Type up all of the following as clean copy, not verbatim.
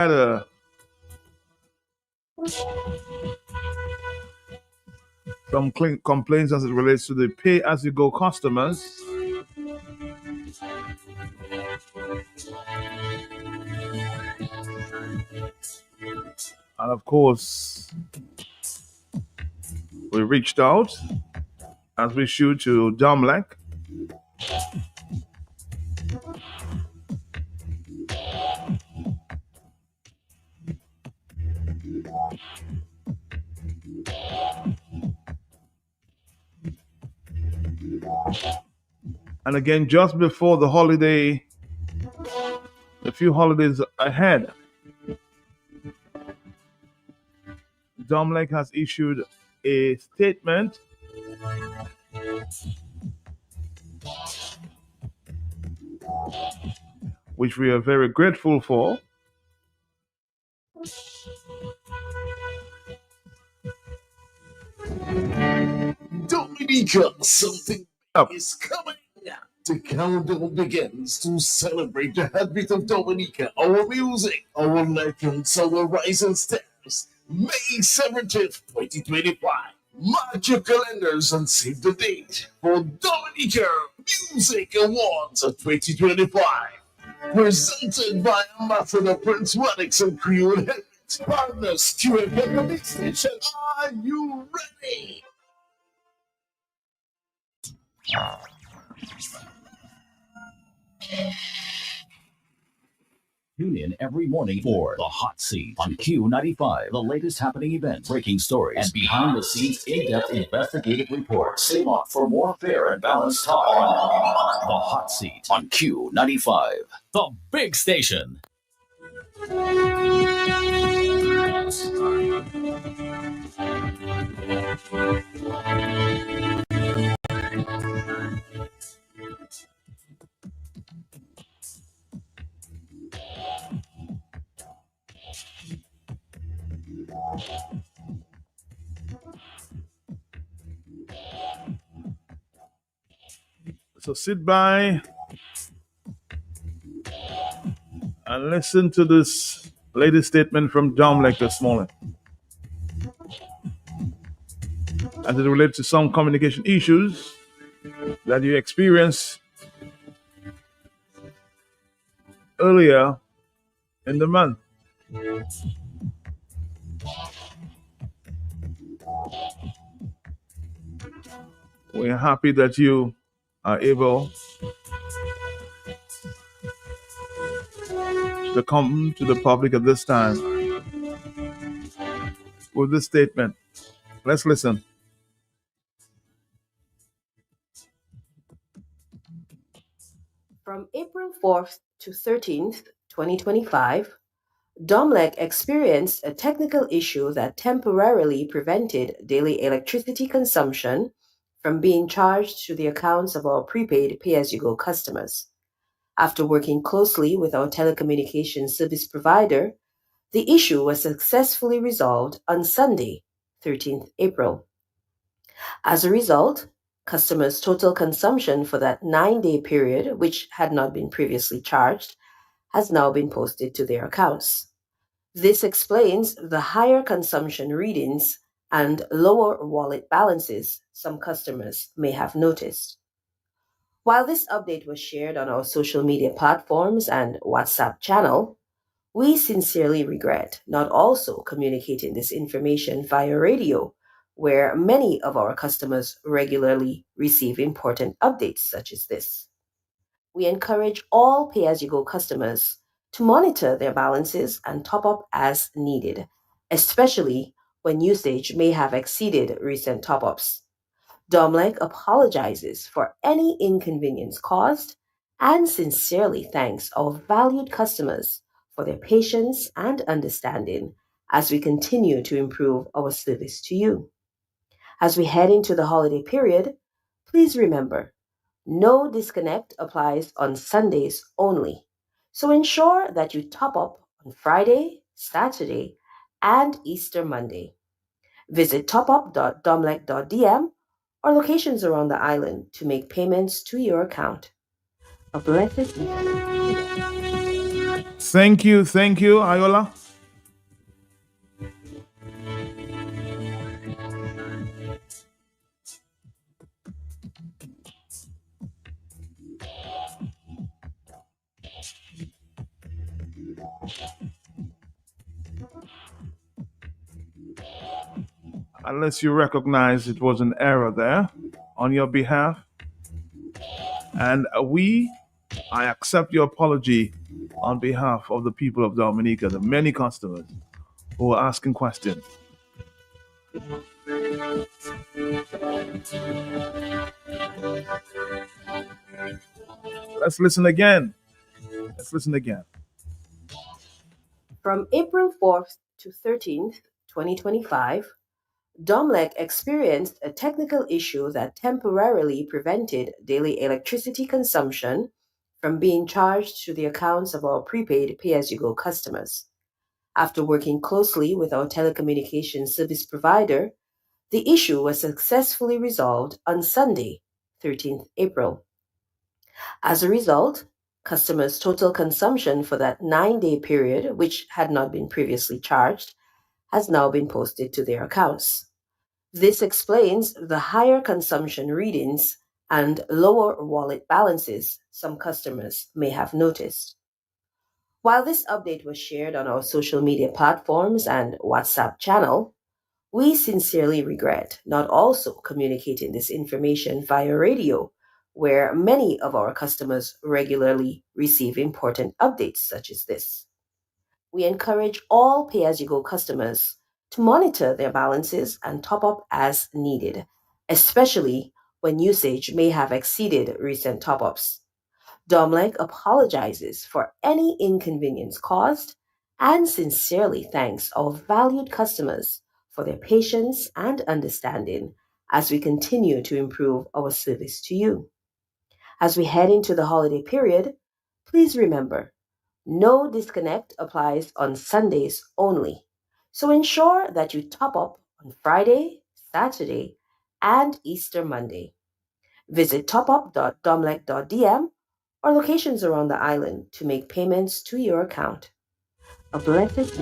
Had some complaints as it relates to the pay-as-you-go customers, and of course, we reached out as we should to Domlek. And again, just before the holiday, a few holidays ahead, Domlek has issued a statement which we are very grateful for. Dominica, something is coming. The countdown begins to celebrate the heartbeat of Dominica, our music, our legends, our rising stars. May 17th, 2025. Mark your calendars and save the date for Dominica Music Awards of 2025. Presented by Ambassador Prince Maddox and Creole Heritage Partners, QFM Big Station. Are you ready? Tune in every morning for The Hot Seat on Q95. The latest happening events, breaking stories, and behind-the-scenes in-depth investigative reports. Stay on for more fair and balanced talk on The Hot Seat on Q95. The big station. So sit by and listen to this latest statement from Domlek this morning as it relates to some communication issues that you experienced earlier in the month. We're happy that you are able to come to the public at this time with this statement. Let's listen. From April 4th to 13th, 2025, Domlek experienced a technical issue that temporarily prevented daily electricity consumption from being charged to the accounts of our prepaid pay-as-you-go customers. After working closely with our telecommunications service provider, the issue was successfully resolved on Sunday, 13th April. As a result, customers' total consumption for that 9-day period, which had not been previously charged, has now been posted to their accounts. This explains the higher consumption readings and lower wallet balances some customers may have noticed. While this update was shared on our social media platforms and WhatsApp channel, we sincerely regret not also communicating this information via radio, where many of our customers regularly receive important updates such as this. We encourage all pay-as-you-go customers to monitor their balances and top up as needed, especially when usage may have exceeded recent top-ups. Domlek apologizes for any inconvenience caused and sincerely thanks our valued customers for their patience and understanding as we continue to improve our service to you. As we head into the holiday period, please remember, no disconnect applies on Sundays only. So ensure that you top up on Friday, Saturday, and Easter Monday. Visit topup.domlek.dm or locations around the island to make payments to your account. A blessed weekend. Thank you, Iola. Unless you recognize it was an error there on your behalf. And I accept your apology on behalf of the people of Dominica, the many customers who are asking questions. Let's listen again. From April 4th to 13th, 2025, Domlec experienced a technical issue that temporarily prevented daily electricity consumption from being charged to the accounts of our prepaid pay-as-you-go customers. After working closely with our telecommunications service provider, the issue was successfully resolved on Sunday, 13th April. As a result, customers' total consumption for that 9-day period, which had not been previously charged, has now been posted to their accounts. This explains the higher consumption readings and lower wallet balances some customers may have noticed. While this update was shared on our social media platforms and WhatsApp channel, we sincerely regret not also communicating this information via radio, where many of our customers regularly receive important updates such as this. We encourage all pay as you go customers to monitor their balances and top up as needed, especially when usage may have exceeded recent top ups. Domlec apologizes for any inconvenience caused and sincerely thanks our valued customers for their patience and understanding as we continue to improve our service to you. As we head into the holiday period, please remember no disconnect applies on Sundays only. So ensure that you top up on Friday, Saturday, and Easter Monday. Visit topup.domlec.dm or locations around the island to make payments to your account. A blessed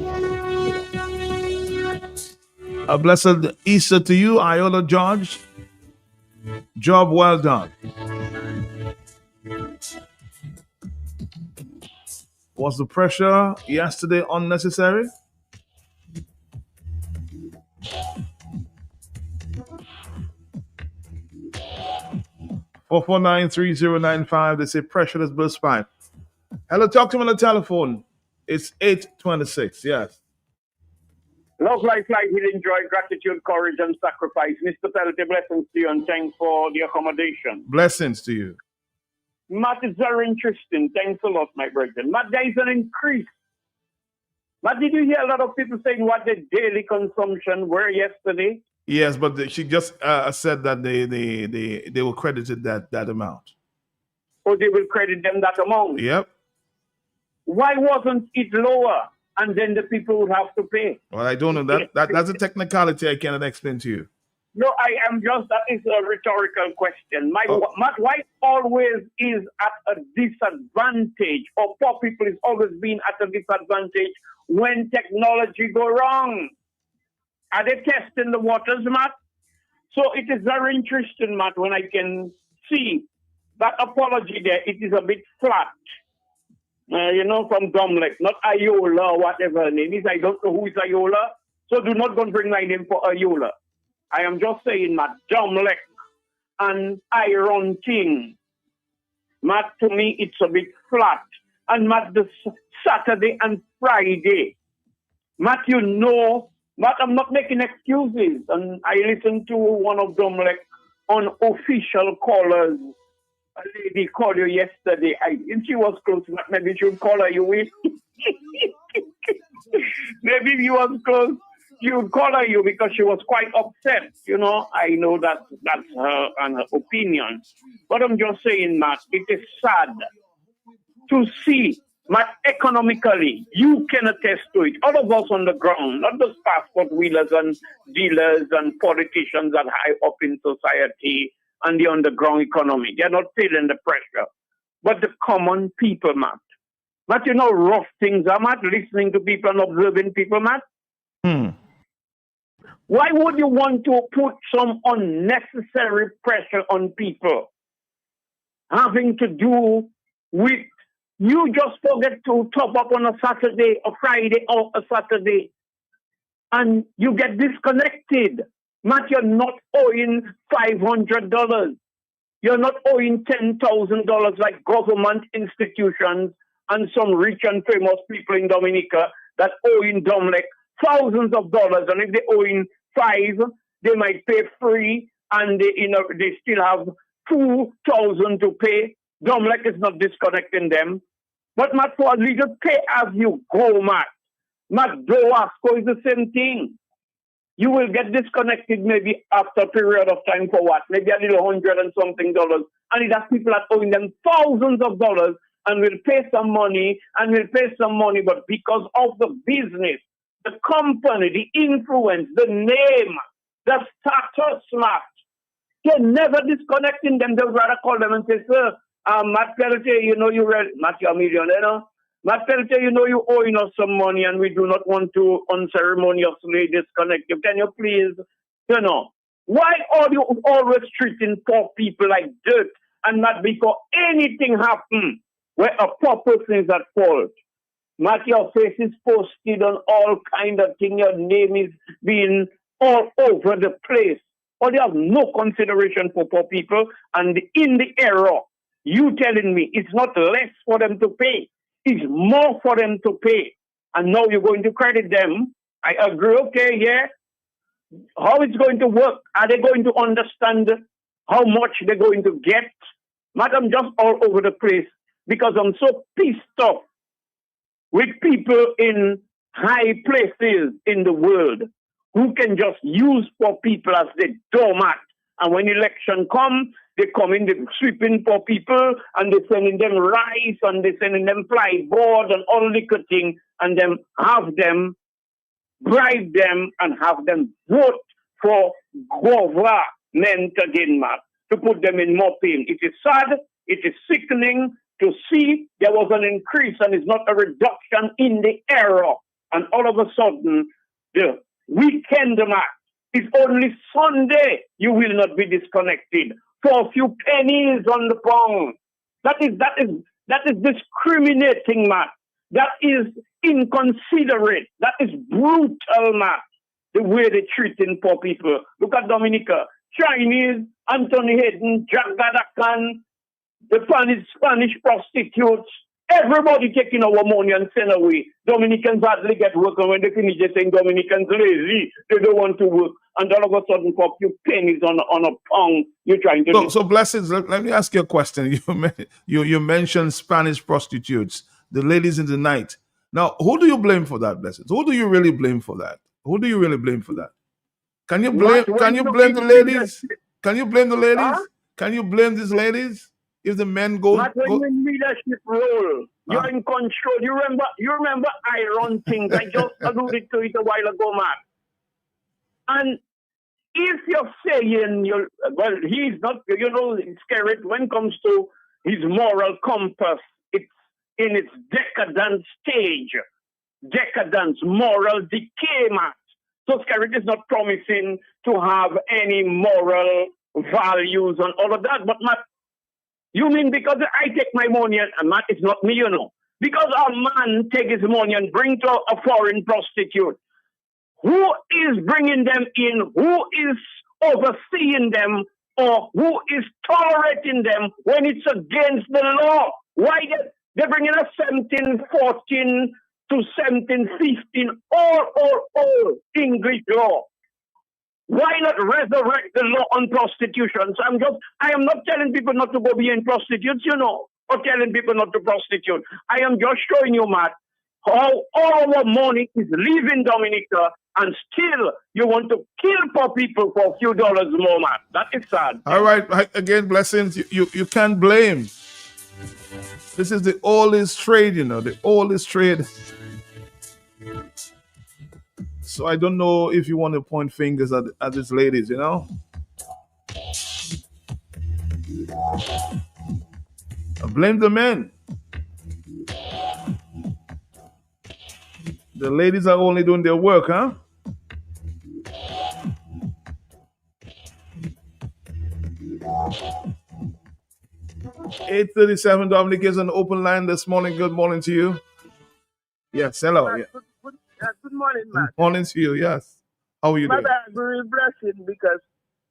A blessed Easter to you, Iola George. Job well done. Was the pressure yesterday unnecessary? Four 4493095. They say pressureless burst pipe. Hello, talk to me on the telephone. It's 8:26. Yes. Love, life, healing, joy, gratitude, courage, and sacrifice. Mr. Peltier, blessings to you and thanks for the accommodation. Blessings to you. Matt, is very interesting. Thanks a lot, my brother. Matt, there is an increase. Matt, did you hear a lot of people saying what the daily consumption were yesterday? Yes, but she just said that they were credited that amount. Or they will credit them that amount? Yep. Why wasn't it lower? And then the people would have to pay. Well, I don't know. That's a technicality I cannot explain to you. No, that is a rhetorical question. Matt, why always is at a disadvantage, or poor people is always being at a disadvantage when technology go wrong? Are they testing the waters, Matt? So it is very interesting, Matt, when I can see that apology there, it is a bit flat. From Domlec, not Iola or whatever her name is. I don't know who is Iola, so do not go and bring my name for Iola. I am just saying, Matt, Domlec and Iron King. Matt, to me, it's a bit flat. And Matt, the Saturday and Friday. Matt, Matt, I'm not making excuses. And I listened to one of Domlec on official callers. A lady called you yesterday. If she was close, maybe she would call her you with. Maybe if you was close, she would call her you because she was quite upset. I know that's her and her opinion. But I'm just saying, Matt, it is sad to see, Matt, economically, you can attest to it. All of us on the ground, not just passport wheelers and dealers and politicians that high up in society and the underground economy. They're not feeling the pressure. But the common people, Matt, But you know, rough things are, Matt, listening to people and observing people, Matt. Why would you want to put some unnecessary pressure on people having to do with you just forget to top up on a Saturday, a Friday, or a Saturday, and you get disconnected? Matt, you're not owing $500. You're not owing $10,000 like government institutions and some rich and famous people in Dominica that owe in Domlec thousands of dollars. And if they owe in five, they might pay three, and they still have 2,000 to pay. Domlec is not disconnecting them. But Matt, for a legal pay as you go, Matt. Matt, Doasco is the same thing. You will get disconnected maybe after a period of time for what? Maybe a little $100 and something. And it has people that owing them thousands of dollars and will pay some money, but because of the business, the company, the influence, the name, the status, Matt, they're never disconnecting them. They'll rather call them and say, sir, Matt Peltier, you know, Matt, you're a millionaire, no? Matt Peltier, you know you owing us some money and we do not want to unceremoniously disconnect you. Can you please, you know, why are you always treating poor people like dirt and not because anything happens where a poor person is at fault? Matt, your face is posted on all kind of things. Your name is being all over the place. Or they have no consideration for poor people. And in the error, you telling me it's not less for them to pay. It's more for them to pay. And now you're going to credit them. I agree, okay, yeah. How it's going to work? Are they going to understand how much they're going to get? Madam, just all over the place because I'm so pissed off with people in high places in the world who can just use poor people as the doormat. And when election comes, they come in, they sweeping poor people, and they're sending them rice, and they're sending them plyboard and all liquor thing, and then have them, bribe them, and have them vote for government again, Matt, to put them in more pain. It is sad, it is sickening to see there was an increase and it's not a reduction in the error. And all of a sudden, the weekend, Matt, it's only Sunday you will not be disconnected for a few pennies on the pound. That is discriminating, Matt. That is inconsiderate. That is brutal, Matt. The way they treating poor people. Look at Dominica. Chinese, Anthony Hayden, Jack Gadakan, the Spanish prostitutes. Everybody taking our money and send away. Dominicans hardly get work, and when they finish, they're saying Dominicans lazy. They don't want to work. And all of a sudden, for a few pennies on a pound, you're trying to So Blessings, let me ask you a question. You mentioned Spanish prostitutes, the ladies in the night. Now, who do you blame for that, Blessings? Who do you really blame for that? Who do you really blame for that? Can you blame the ladies? Can you blame the ladies? Huh? Can you blame these ladies? If the men go, But when you're in leadership role, you're in control. You remember I run things. I just alluded to it a while ago, Matt. And if you're saying he's not, scared when it comes to his moral compass, it's in its decadent stage. Decadence, moral decay, Matt. So Scarrett is not promising to have any moral values and all of that. But Matt, you mean because I take my money and Matt, it's not me, because a man take his money and bring to a foreign prostitute. Who is bringing them in? Who is overseeing them? Or who is tolerating them when it's against the law? Why they're bringing us 1714 to 1715, all English law. Why not resurrect the law on prostitution? So I am not telling people not to go being prostitutes, or telling people not to prostitute. I am just showing you, Matt, how all our money is leaving Dominica, and still you want to kill poor people for a few dollars more, Matt. That is sad. All right, again, Blessings, you can't blame. This is the oldest trade, the oldest trade. So I don't know if you want to point fingers at these ladies, Blame the men. The ladies are only doing their work, huh? 8:37. Dominic is an open line this morning. Good morning to you. Yes, hello. Yeah. Good morning, Good Matt. morning to you. Yes. How are you Matt, doing? I agree with blessing because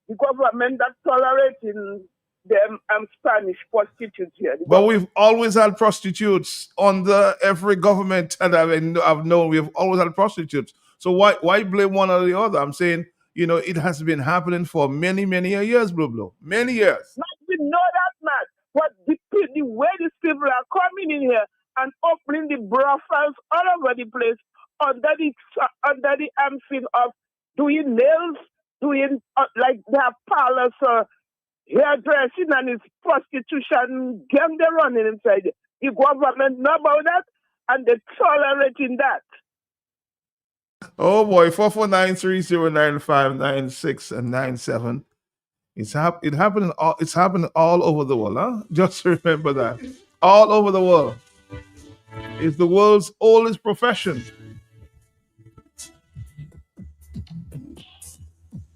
the government that tolerating them Spanish prostitutes here. But we've always had prostitutes under every government that I've known. We've always had prostitutes. So why blame one or the other? I'm saying, it has been happening for many, many years, Blue. Many years. Matt, we know that, Matt. But the way these people are coming in here and opening the brothels all over the place under the emphasis of doing nails, doing like they have parlors hairdressing and it's prostitution game they're running inside. The government know about that and they're tolerating that. Oh boy, 449309596 and 97. It's happening all over the world, huh? Just remember that. All over the world. It's the world's oldest profession.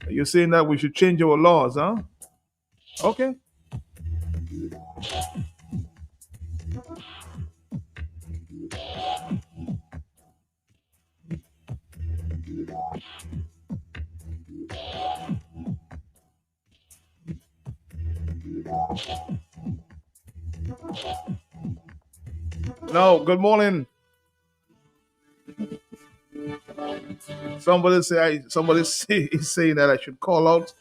You're saying that we should change our laws, huh? Okay. No, good morning. Somebody is saying that I should call out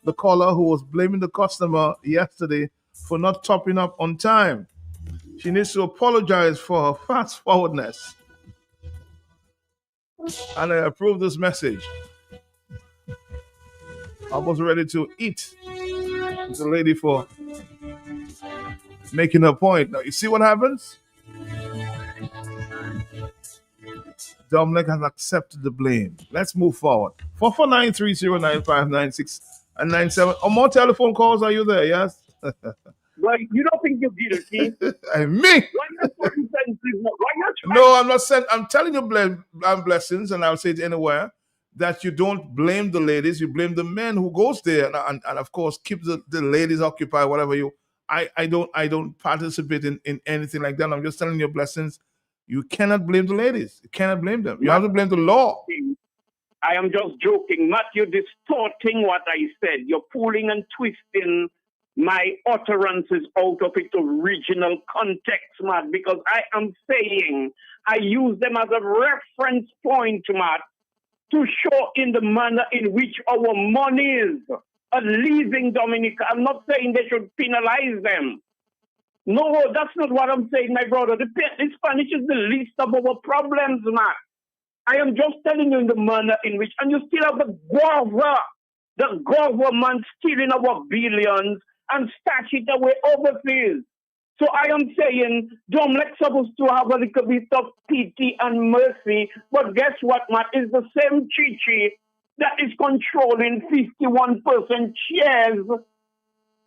the caller who was blaming the customer yesterday for not topping up on time. She needs to apologize for her fast forwardness. And I approve this message. I was ready to eat the lady for making her point. Now, you see what happens? Dominic has accepted the blame. Let's move forward. 449309596 and 97. Or more telephone calls. Are you there? Yes? Well, you don't think you're guilty? Me? Why not putting sentences? Why not trying? No, I'm not saying. I'm telling you blessings, and I'll say it anywhere that you don't blame the ladies. You blame the men who goes there, and of course keep the ladies occupied. Whatever you. I don't participate in anything like that. I'm just telling you blessings. You cannot blame the ladies. You cannot blame them. You have to blame the law. I am just joking. Matt, you're distorting what I said. You're pulling and twisting my utterances out of its original context, Matt, because I am saying I use them as a reference point, Matt, to show in the manner in which our monies are leaving Dominica. I'm not saying they should penalize them. No, that's not what I'm saying, my brother. The Spanish is the least of our problems, Matt. I am just telling you in the manner in which, and you still have the government stealing our billions and stash it away overseas. So I am saying, Domlec's supposed to have a little bit of pity and mercy, but guess what, Matt? It's the same Chichi that is controlling 51% shares.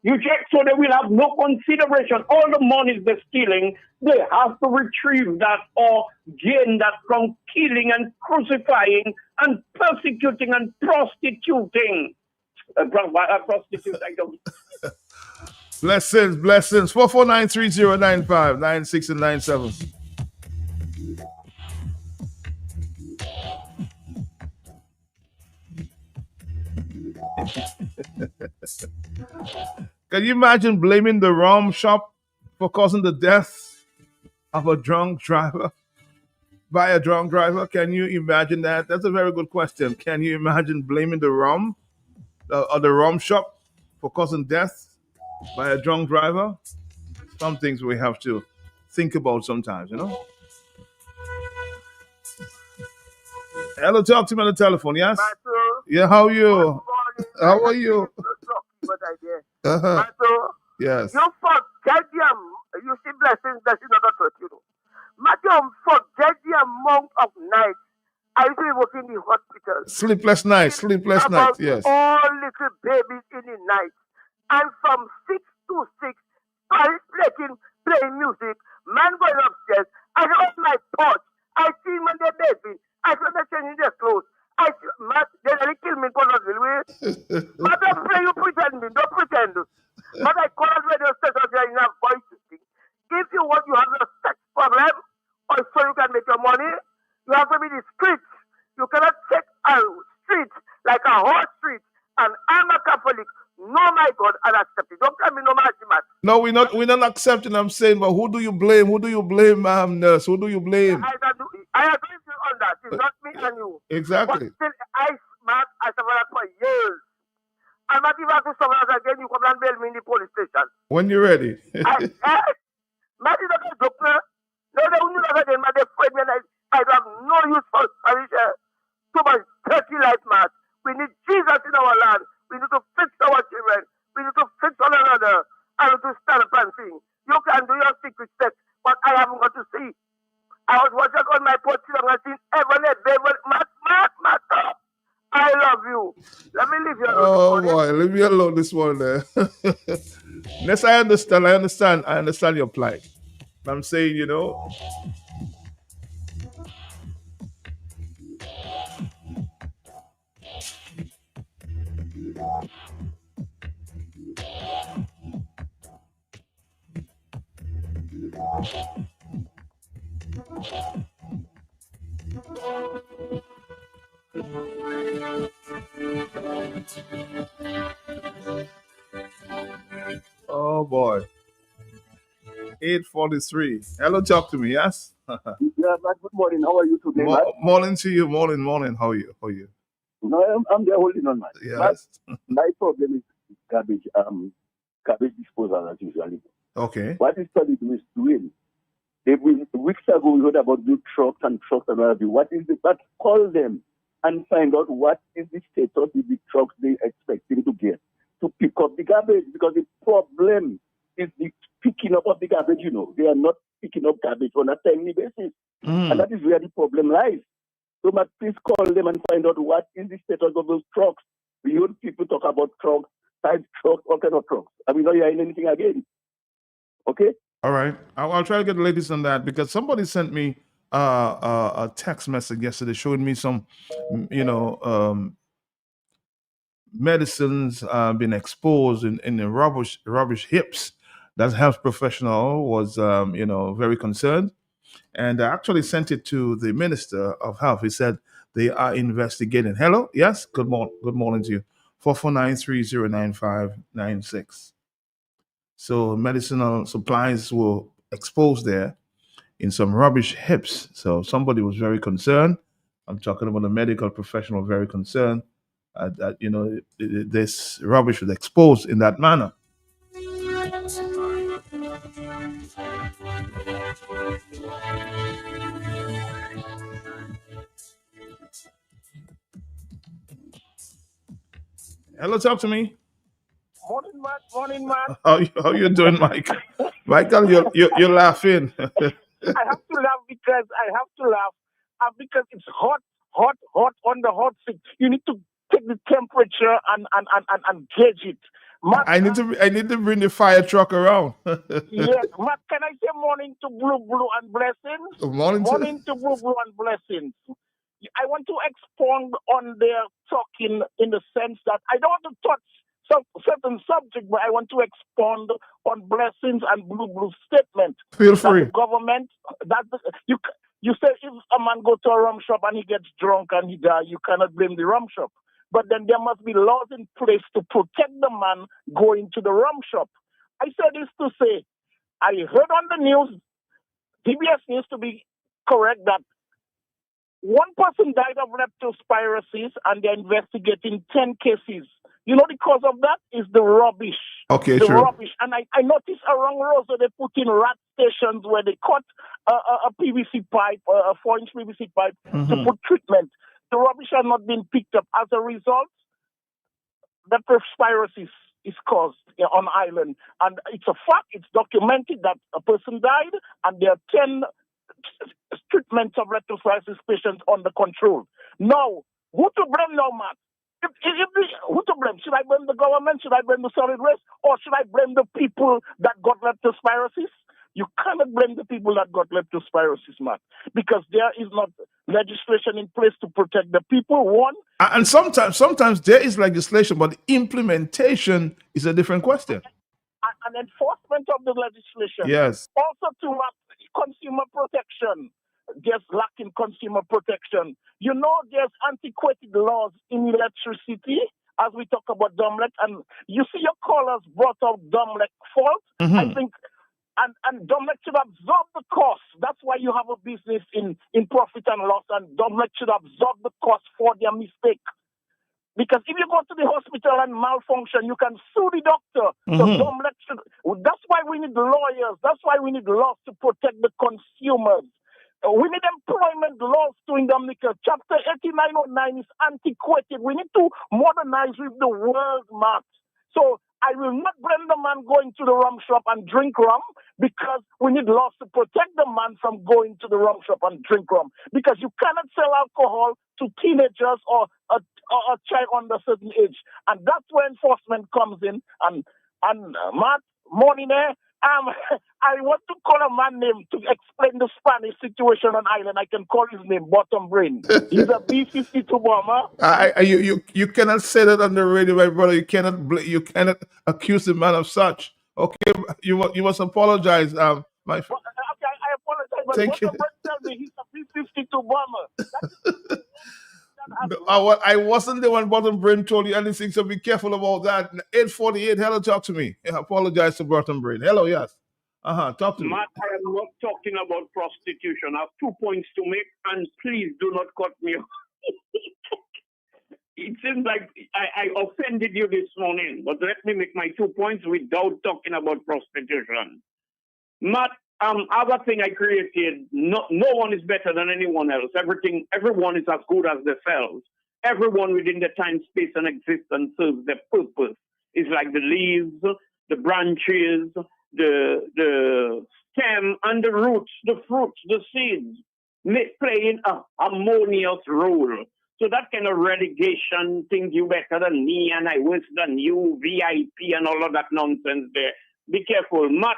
You check, so they will have no consideration. All the monies they're stealing, they have to retrieve that or gain that from killing and crucifying and persecuting and prostituting. Prostitute, I don't. Blessings. 449309596 and 97. Can you imagine blaming the rum shop for causing the death of a drunk driver by a drunk driver? Can you imagine that? That's a very good question. Can you imagine blaming the rum or the rum shop for causing death by a drunk driver? Some things we have to think about sometimes, Hello, talk to me on the telephone, yes? Yeah, how are you? How are you? Yes. You forget you see blessings not a you know. Madam, forget the amount of nights I will work in the hospital. Sleepless nights, yes. All little babies in the night. And from 6 to 6, parents playing music, man going upstairs, and on my porch, I see when they're baby, I said, they're changing their clothes. Matt, they nearly killed me in Colorado. But don't play, you pretend me. Don't pretend. But I call out radio stations here in a voice thing. If you want, you have a sex problem, or so you can make your money, you have to be the streets. You cannot take a street like a horse street. And I'm a Catholic. No, my God, and accept it. Don't tell me no, my man. No, we're not accepting. I'm saying, but who do you blame? Who do you blame, nurse? Who do you blame? I agree with you on that. It's not me and you. Exactly. But still, I suffered for years. I'm not even to someone again. You come and bail me in the police station. When you're ready. Matt is not a doctor. No, they won't do that again. They afraid me, and I have no use for parish. Too much dirty life, Matt. We need Jesus in our land. We need to fix our children. We need to fix one another. I need to stand up and sing. You can do your secret sex, but I haven't got to see. I was watching on my porch and I seen every day. Matt, I love you. Let me leave you alone. Oh boy, leave me alone this one there. Yes, I understand your plight. I'm saying, oh boy. 8:43. Hello, talk to me, yes? Yeah, Matt, good morning. How are you today, Matt? Morning to you, morning. How are you? No, I'm there holding on, Matt. Yes. My problem is garbage disposal as usually. Okay. What is study is doing? Weeks ago we heard about new trucks and what have you. What is the but call them and find out what is the status of the trucks they expecting to get to pick up the garbage, because the problem is the picking up of the garbage, They are not picking up garbage on a timely basis. And that is where the problem lies. So Matt, please call them and find out what is the status of those trucks. We heard people talk about trucks, side trucks, all kind of trucks. And we not hearing anything again. Okay? All right. I'll try to get the latest on that, because somebody sent me a text message yesterday showing me some, medicines been exposed in the rubbish hips. That health professional was, very concerned, and I actually sent it to the Minister of Health. He said they are investigating. Hello, yes, good morning to you. 449-309596. So medicinal supplies were exposed there in some rubbish hips. So somebody was very concerned. I'm talking about a medical professional, very concerned that this rubbish was exposed in that manner. Hello, talk to me. Morning, Matt. How you doing, Mike? Michael, you're laughing. I have to laugh because because it's hot on the hot seat. You need to take the temperature and gauge it. Matt, I need to bring the fire truck around. Yes, Matt, can I say morning to Blue and blessings? Morning to Blue and blessings. I want to expound on their talking in the sense that I don't want to touch some certain subject, but I want to expound on blessings and Blue statement. Feel free. That the government, you say if a man go to a rum shop and he gets drunk and he die, you cannot blame the rum shop. But then there must be laws in place to protect the man going to the rum shop. I said this to say, I heard on the news, DBS needs to be correct, that one person died of leptospirosis and they're investigating 10 cases. You know the cause of that is the rubbish. Okay, the sure. rubbish. And I noticed around Rosa they put in rat stations where they cut a PVC pipe, a 4-inch PVC pipe to put treatment. The rubbish has not been picked up. As a result, leptospirosis is caused on island. And it's a fact, it's documented that a person died and there are 10 treatments of leptospirosis patients under control. Now, who to blame now, Matt? Who to blame? Should I blame the government? Should I blame the solid waste? Or should I blame the people that got leptospirosis? You cannot blame the people that got leptospirosis, Matt, because there is not legislation in place to protect the people. One, And sometimes there is legislation, but the implementation is a different question. and enforcement of the legislation. Yes. Also to consumer protection. There's lack in consumer protection. You know, there's antiquated laws in electricity as we talk about Domlec. And you see your callers brought up Domlec fault. I think, and Domlec should absorb the cost. That's why you have a business in profit and loss, and Domlec should absorb the cost for their mistake. Because if you go to the hospital and malfunction, you can sue the doctor. So Domlec should, that's why we need lawyers. That's why we need laws to protect the consumers. We need employment laws to in Dominica. Chapter 8909 is antiquated. We need to modernize with the world, Mark. So I will not blame the man going to the rum shop and drink rum, because we need laws to protect the man from going to the rum shop and drink rum. Because you cannot sell alcohol to teenagers or a child under a certain age. And that's where enforcement comes in. And Matt, morning there. I want to call a man name to explain the Spanish situation on island. I can call his name Bottom Brain. He's a B-52 bomber. You cannot say that on the radio, my brother. You cannot accuse the man of such. Okay, you must apologize, my friend. Okay, I apologize, but Thank you. Bottom Brain tells me he's a B-52 bomber. I wasn't the one Bottom Brain told you anything, so be careful about that. 848, hello, talk to me. I apologize to Bottom Brain. Hello, yes. Talk to me. Matt, I am not talking about prostitution. I have 2 points to make, and please do not cut me off. It seems like I offended you this morning, but let me make my 2 points without talking about prostitution. Matt, other thing I created, no one is better than anyone else. Everyone is as good as themselves. Everyone within the time, space, and existence serves their purpose. It's like the leaves, the branches, the stem, and the roots, the fruits, the seeds, playing a harmonious role. So that kind of relegation, think you better than me and I worse than you, VIP and all of that nonsense there. Be careful, Matt.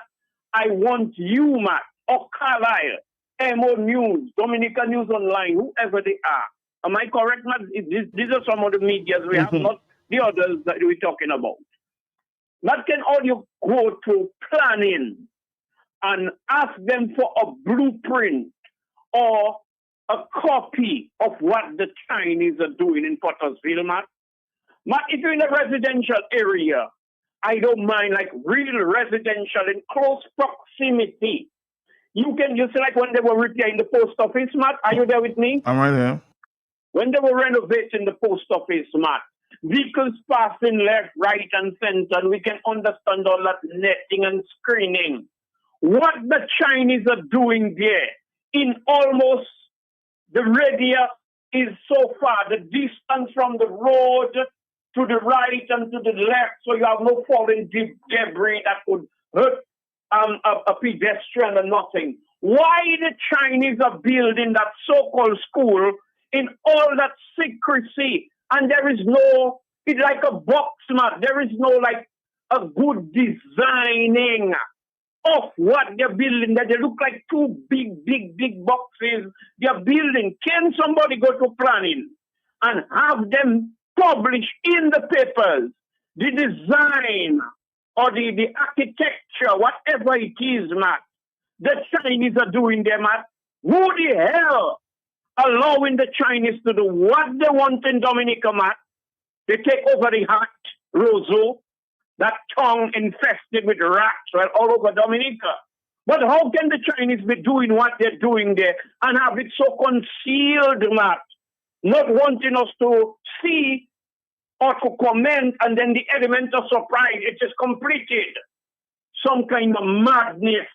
I want you, Matt, or Carlisle, MO News, Dominica News Online, whoever they are. Am I correct, Matt? These are some of the medias we have, not the others that we're talking about. Matt, can all you go to planning and ask them for a blueprint or a copy of what the Chinese are doing in Pottersville, Matt? Matt, if you're in a residential area, I don't mind, like real residential in close proximity. You see, like when they were repairing the post office, Matt, are you there with me? I'm right here. When they were renovating the post office, Matt, vehicles passing left, right, and center, and we can understand all that netting and screening. What the Chinese are doing there in almost the radius is so far, the distance from the road to the right and to the left, so you have no falling debris that could hurt a pedestrian or nothing. Why the Chinese are building that so-called school in all that secrecy, and there is no, it's like a box, man. There is no like a good designing of what they're building, that they look like two big boxes they're building. Can somebody go to planning and have them publish in the papers the design or the architecture, whatever it is, Matt, the Chinese are doing there, Matt? Who the hell allowing the Chinese to do what they want in Dominica, Matt? They take over the heart, Roseau, that tongue infested with rats all over Dominica. But how can the Chinese be doing what they're doing there and have it so concealed, Matt? Not wanting us to see or to comment, and then the element of surprise, it is completed. Some kind of madness.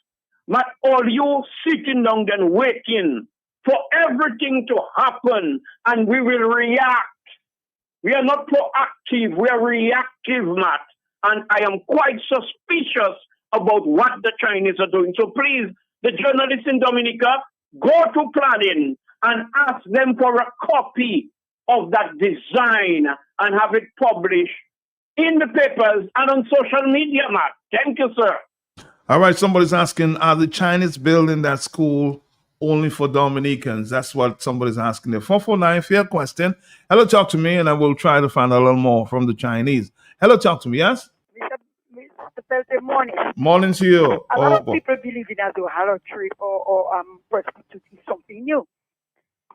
Matt, all you sitting down and waiting for everything to happen, and we will react. We are not proactive, we are reactive, Matt. And I am quite suspicious about what the Chinese are doing. So please, the journalists in Dominica, go to planning and ask them for a copy of that design and have it published in the papers and on social media, Matt. Thank you, sir. All right, somebody's asking, are the Chinese building that school only for Dominicans? That's what somebody's asking there. 449, fair question. Hello, talk to me, and I will try to find out a little more from the Chinese. Hello, talk to me, yes? Mr. Thursday morning. Morning to you. A lot of people believe in as a harlotry or prostitute is something new.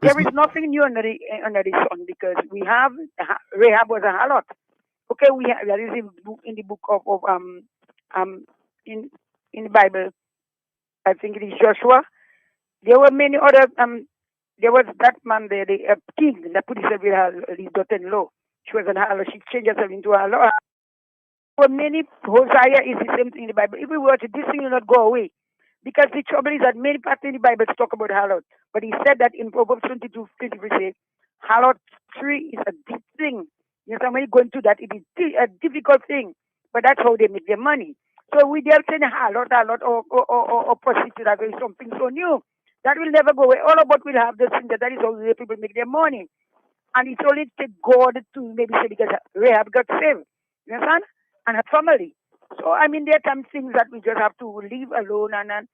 There is nothing new under the sun because we have Rahab was a harlot. Okay, we have that is in the book of in the Bible. I think it is Joshua. There were many other there was that man there, the king that put himself with his daughter-in-law. She was a harlot. She changed herself into a harlot. For many, Hosea is the same thing in the Bible. If we were to, this thing will not go away. Because the trouble is that many parts in the Bible talk about harlot. But he said that in Proverbs 22:23, say, harlotry is a deep thing. You know, when you go into that, it is a difficult thing. But that's how they make their money. So we dare say harlot or prostitute as something so new. That will never go away. All about will have this thing that is how the people make their money. And it's only take God to maybe say because Rahab got saved. You understand? And her family. So, I mean, there are some things that we just have to leave alone and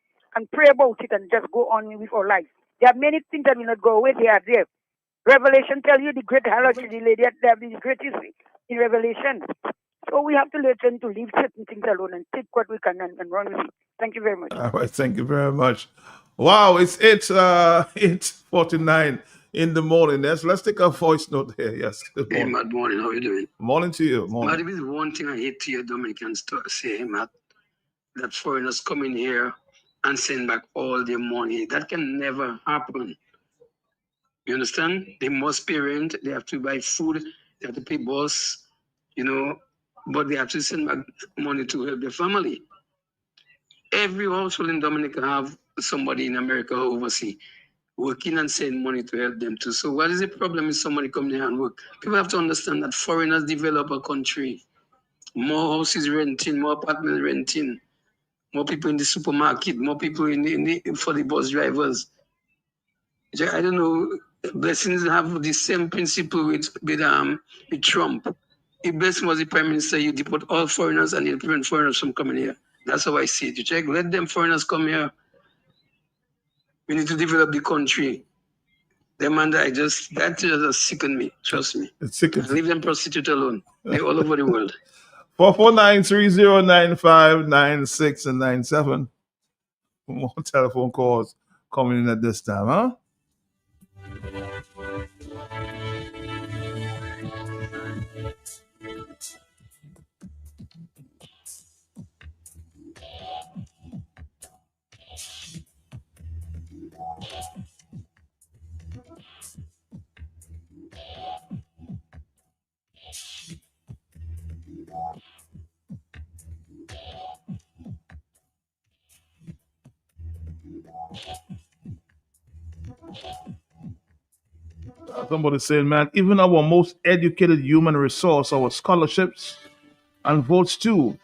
pray about it and just go on with our life. There are many things that will not go away. They are there. Revelation tell you the great harlotry, the lady that have the greatest in Revelation. So we have to learn to leave certain things alone and take what we can and run with it. Thank you very much. All right, thank you very much. Wow, it's 8:49 in the morning. Let's take a voice note here. Yes. Good Hey, morning. Matt, morning. How you doing? Morning to you. Matt, Morning. if there's one thing I hate to hear Dominicans say, Matt, that foreigners come in here and send back all their money. That can never happen. You understand? They must pay rent. They have to buy food. They have to pay bills, you know, but they have to send back money to help their family. Every household in Dominica have somebody in America or overseas working and send money to help them too. So what is the problem if somebody come here and work? People have to understand that foreigners develop a country. More houses renting, more apartments renting, more people in the supermarket, more people for the bus drivers. I don't know. Blessings have the same principle with Trump. If Blessing was the prime minister, you deport all foreigners and you prevent foreigners from coming here. That's how I see it. You check, let them foreigners come here. We need to develop the country. Them and that just sicken me. Trust me. It's sickens. Leave them prostitute alone. They're all over the world. 449-3095-96 and 97. More telephone calls coming in at this time, huh? Somebody saying, man, even our most educated human resource, our scholarships and votes too,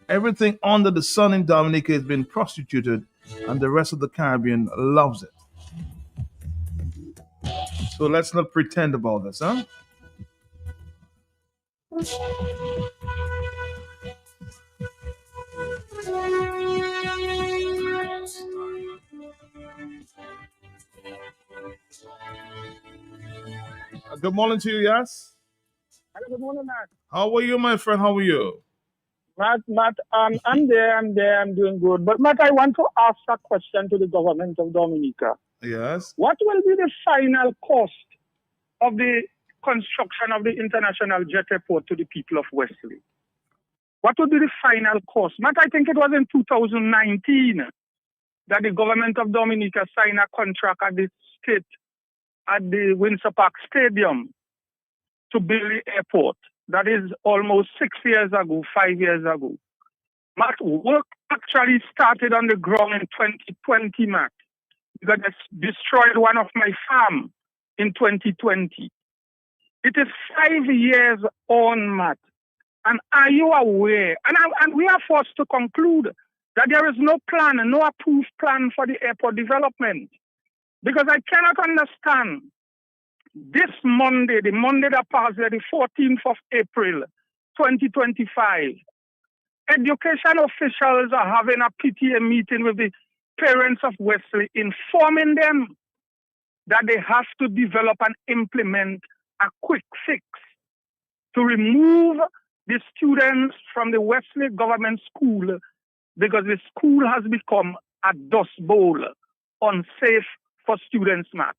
everything under the sun in Dominica has been prostituted, and the rest of the Caribbean loves it. So let's not pretend about this, huh? Good morning to you, yes? Hello, good morning, Matt. How are you, my friend? How are you? Matt, I'm there, I'm doing good. But Matt, I want to ask a question to the government of Dominica. Yes. What will be the final cost of the construction of the international jet airport to the people of Wesley? What would be the final cost? Matt, I think it was in 2019 that the government of Dominica signed a contract at the Windsor Park Stadium to build the airport. That is almost 6 years ago, 5 years ago. Matt, work actually started on the ground in 2020, Matt, because it destroyed one of my farm in 2020. It is 5 years on, Matt. And are you aware? And we are forced to conclude that there is no plan, no approved plan for the airport development. Because I cannot understand this Monday, the Monday that passed, the 14th of April, 2025, education officials are having a PTA meeting with the parents of Wesley, informing them that they have to develop and implement a quick fix to remove the students from the Wesley government school because the school has become a dust bowl, unsafe for students, Matt.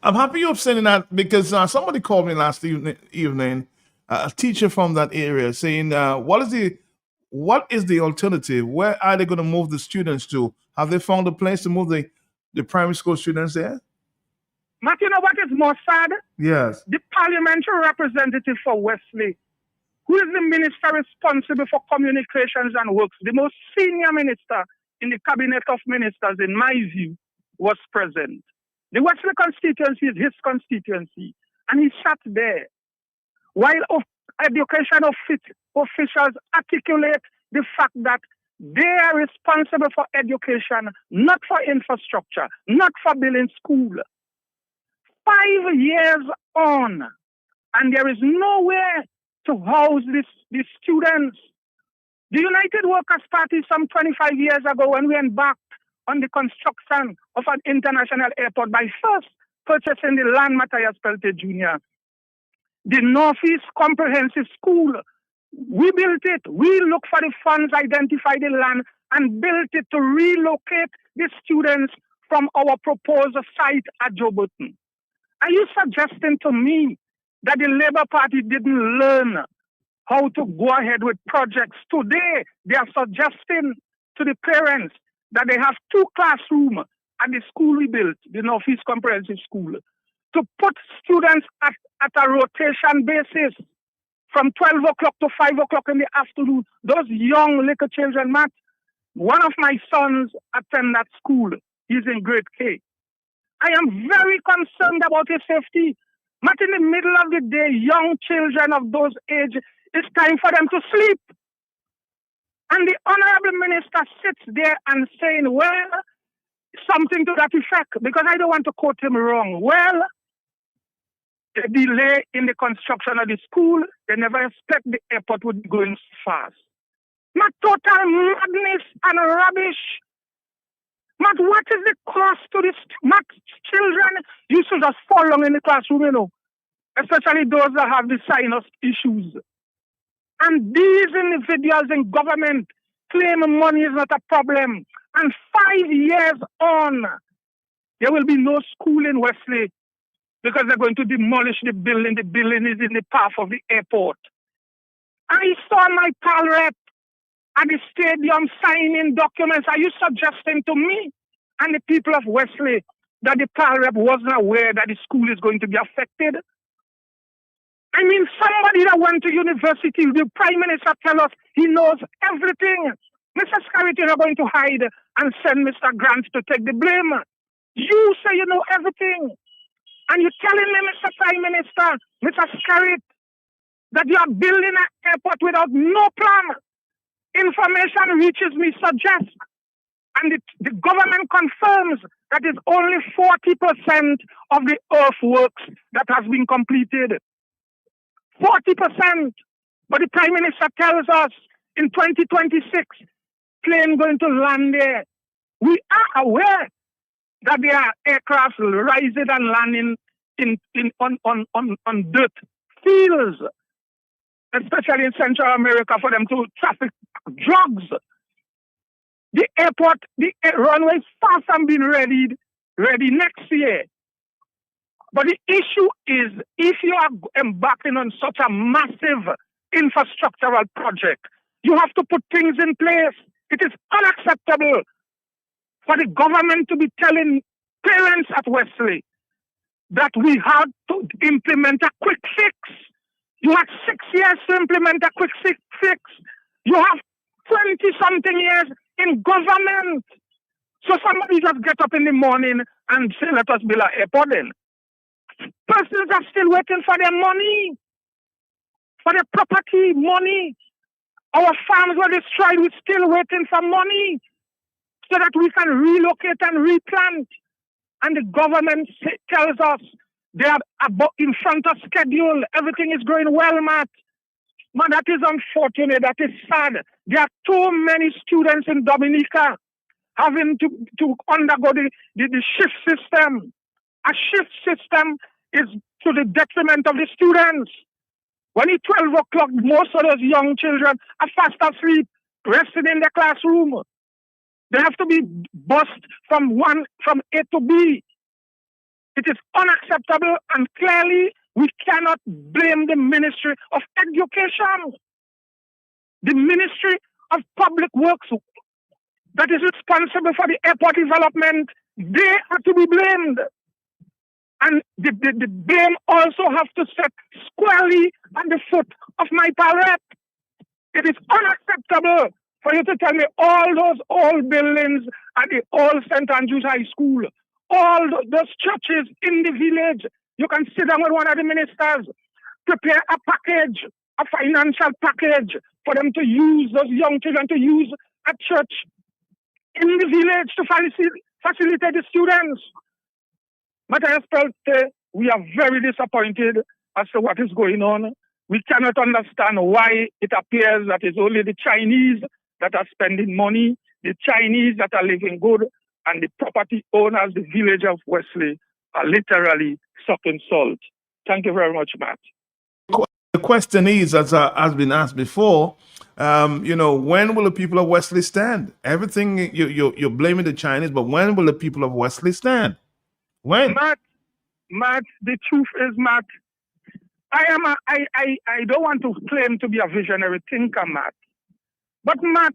I'm happy you're saying that because somebody called me last evening, a teacher from that area, saying, what is the alternative? Where are they going to move the students to? Have they found a place to move the primary school students there? Matt, you know what is more sad? Yes. The parliamentary representative for Wesley, who is the minister responsible for communications and works, the most senior minister in the cabinet of ministers, in my view, was present. The Wesley constituency is his constituency, and he sat there while education officials articulate the fact that they are responsible for education, not for infrastructure, not for building school. 5 years on, and there is nowhere to house these students. The United Workers' Party, some 25 years ago, when we embarked on the construction of an international airport by first purchasing the land Matthias Pelte Jr., the Northeast Comprehensive School, we built it. We looked for the funds, identified the land, and built it to relocate the students from our proposed site at Joburton. Are you suggesting to me that the Labour Party didn't learn how to go ahead with projects? Today, they are suggesting to the parents that they have 2 classrooms at the school we built, the Northeast Comprehensive School, to put students at a rotation basis from 12 o'clock to 5 o'clock in the afternoon. Those young little children, Matt, one of my sons attend that school. He's in grade K. I am very concerned about his safety. Not in the middle of the day, young children of those age, it's time for them to sleep. And the honorable minister sits there and saying, well, something to that effect, because I don't want to quote him wrong. Well, the delay in the construction of the school, they never expect the airport would be going fast. Not total madness and rubbish. But what is the cost to this? Not children used to just fall along in the classroom, you know, especially those that have the sinus issues. And these individuals in government claim money is not a problem. And 5 years on, there will be no school in Wesley because they're going to demolish the building. The building is in the path of the airport. I saw my pal rep at the stadium signing documents. Are you suggesting to me and the people of Wesley that the pal rep wasn't aware that the school is going to be affected? I mean, somebody that went to university, the prime minister tell us he knows everything. Mr. Scarrett, you're not going to hide and send Mr. Grant to take the blame. You say you know everything. And you're telling me, Mr. Prime Minister, Mr. Scarrett, that you are building an airport without no plan. Information reaches me suggests, and the government confirms that it's only 40% of the earthworks that has been completed. 40%. But the Prime Minister tells us in 2026, plane going to land there. We are aware that there are aircraft rising and landing on dirt fields, especially in Central America, for them to traffic drugs. The airport, the runway is far from being ready next year. But the issue is, if you are embarking on such a massive infrastructural project, you have to put things in place. It is unacceptable for the government to be telling parents at Wesley that we have to implement a quick fix. You had 6 years to implement a quick fix. You have 20-something years in government. So somebody just get up in the morning and say, let us build an airport then. Persons are still waiting for their money, for their property, money. Our farms were destroyed. We're still waiting for money so that we can relocate and replant. And the government tells us they are in front of schedule. Everything is going well, Matt. Man, that is unfortunate. That is sad. There are too many students in Dominica having to undergo the shift system. A shift system is to the detriment of the students. When it's 12 o'clock, most of those young children are fast asleep, resting in their classroom. They have to be bussed from A to B. It is unacceptable, and clearly we cannot blame the Ministry of Education. The Ministry of Public Works, that is responsible for the airport development, they are to be blamed. And the blame also has to set squarely at the foot of my parrot. It is unacceptable for you to tell me all those old buildings at the old St. Andrew's High School, all those churches in the village, you can sit down with one of the ministers, prepare a package, a financial package for them to use, those young children to use at church in the village to facilitate the students. But I felt we are very disappointed as to what is going on. We cannot understand why it appears that it's only the Chinese that are spending money, the Chinese that are living good, and the property owners, the village of Wesley, are literally sucking salt. Thank you very much, Matt. The question is, as has been asked before, when will the people of Wesley stand? Everything you're blaming the Chinese, but when will the people of Wesley stand? When? Matt, the truth is, Matt, I don't want to claim to be a visionary thinker, Matt. But Matt,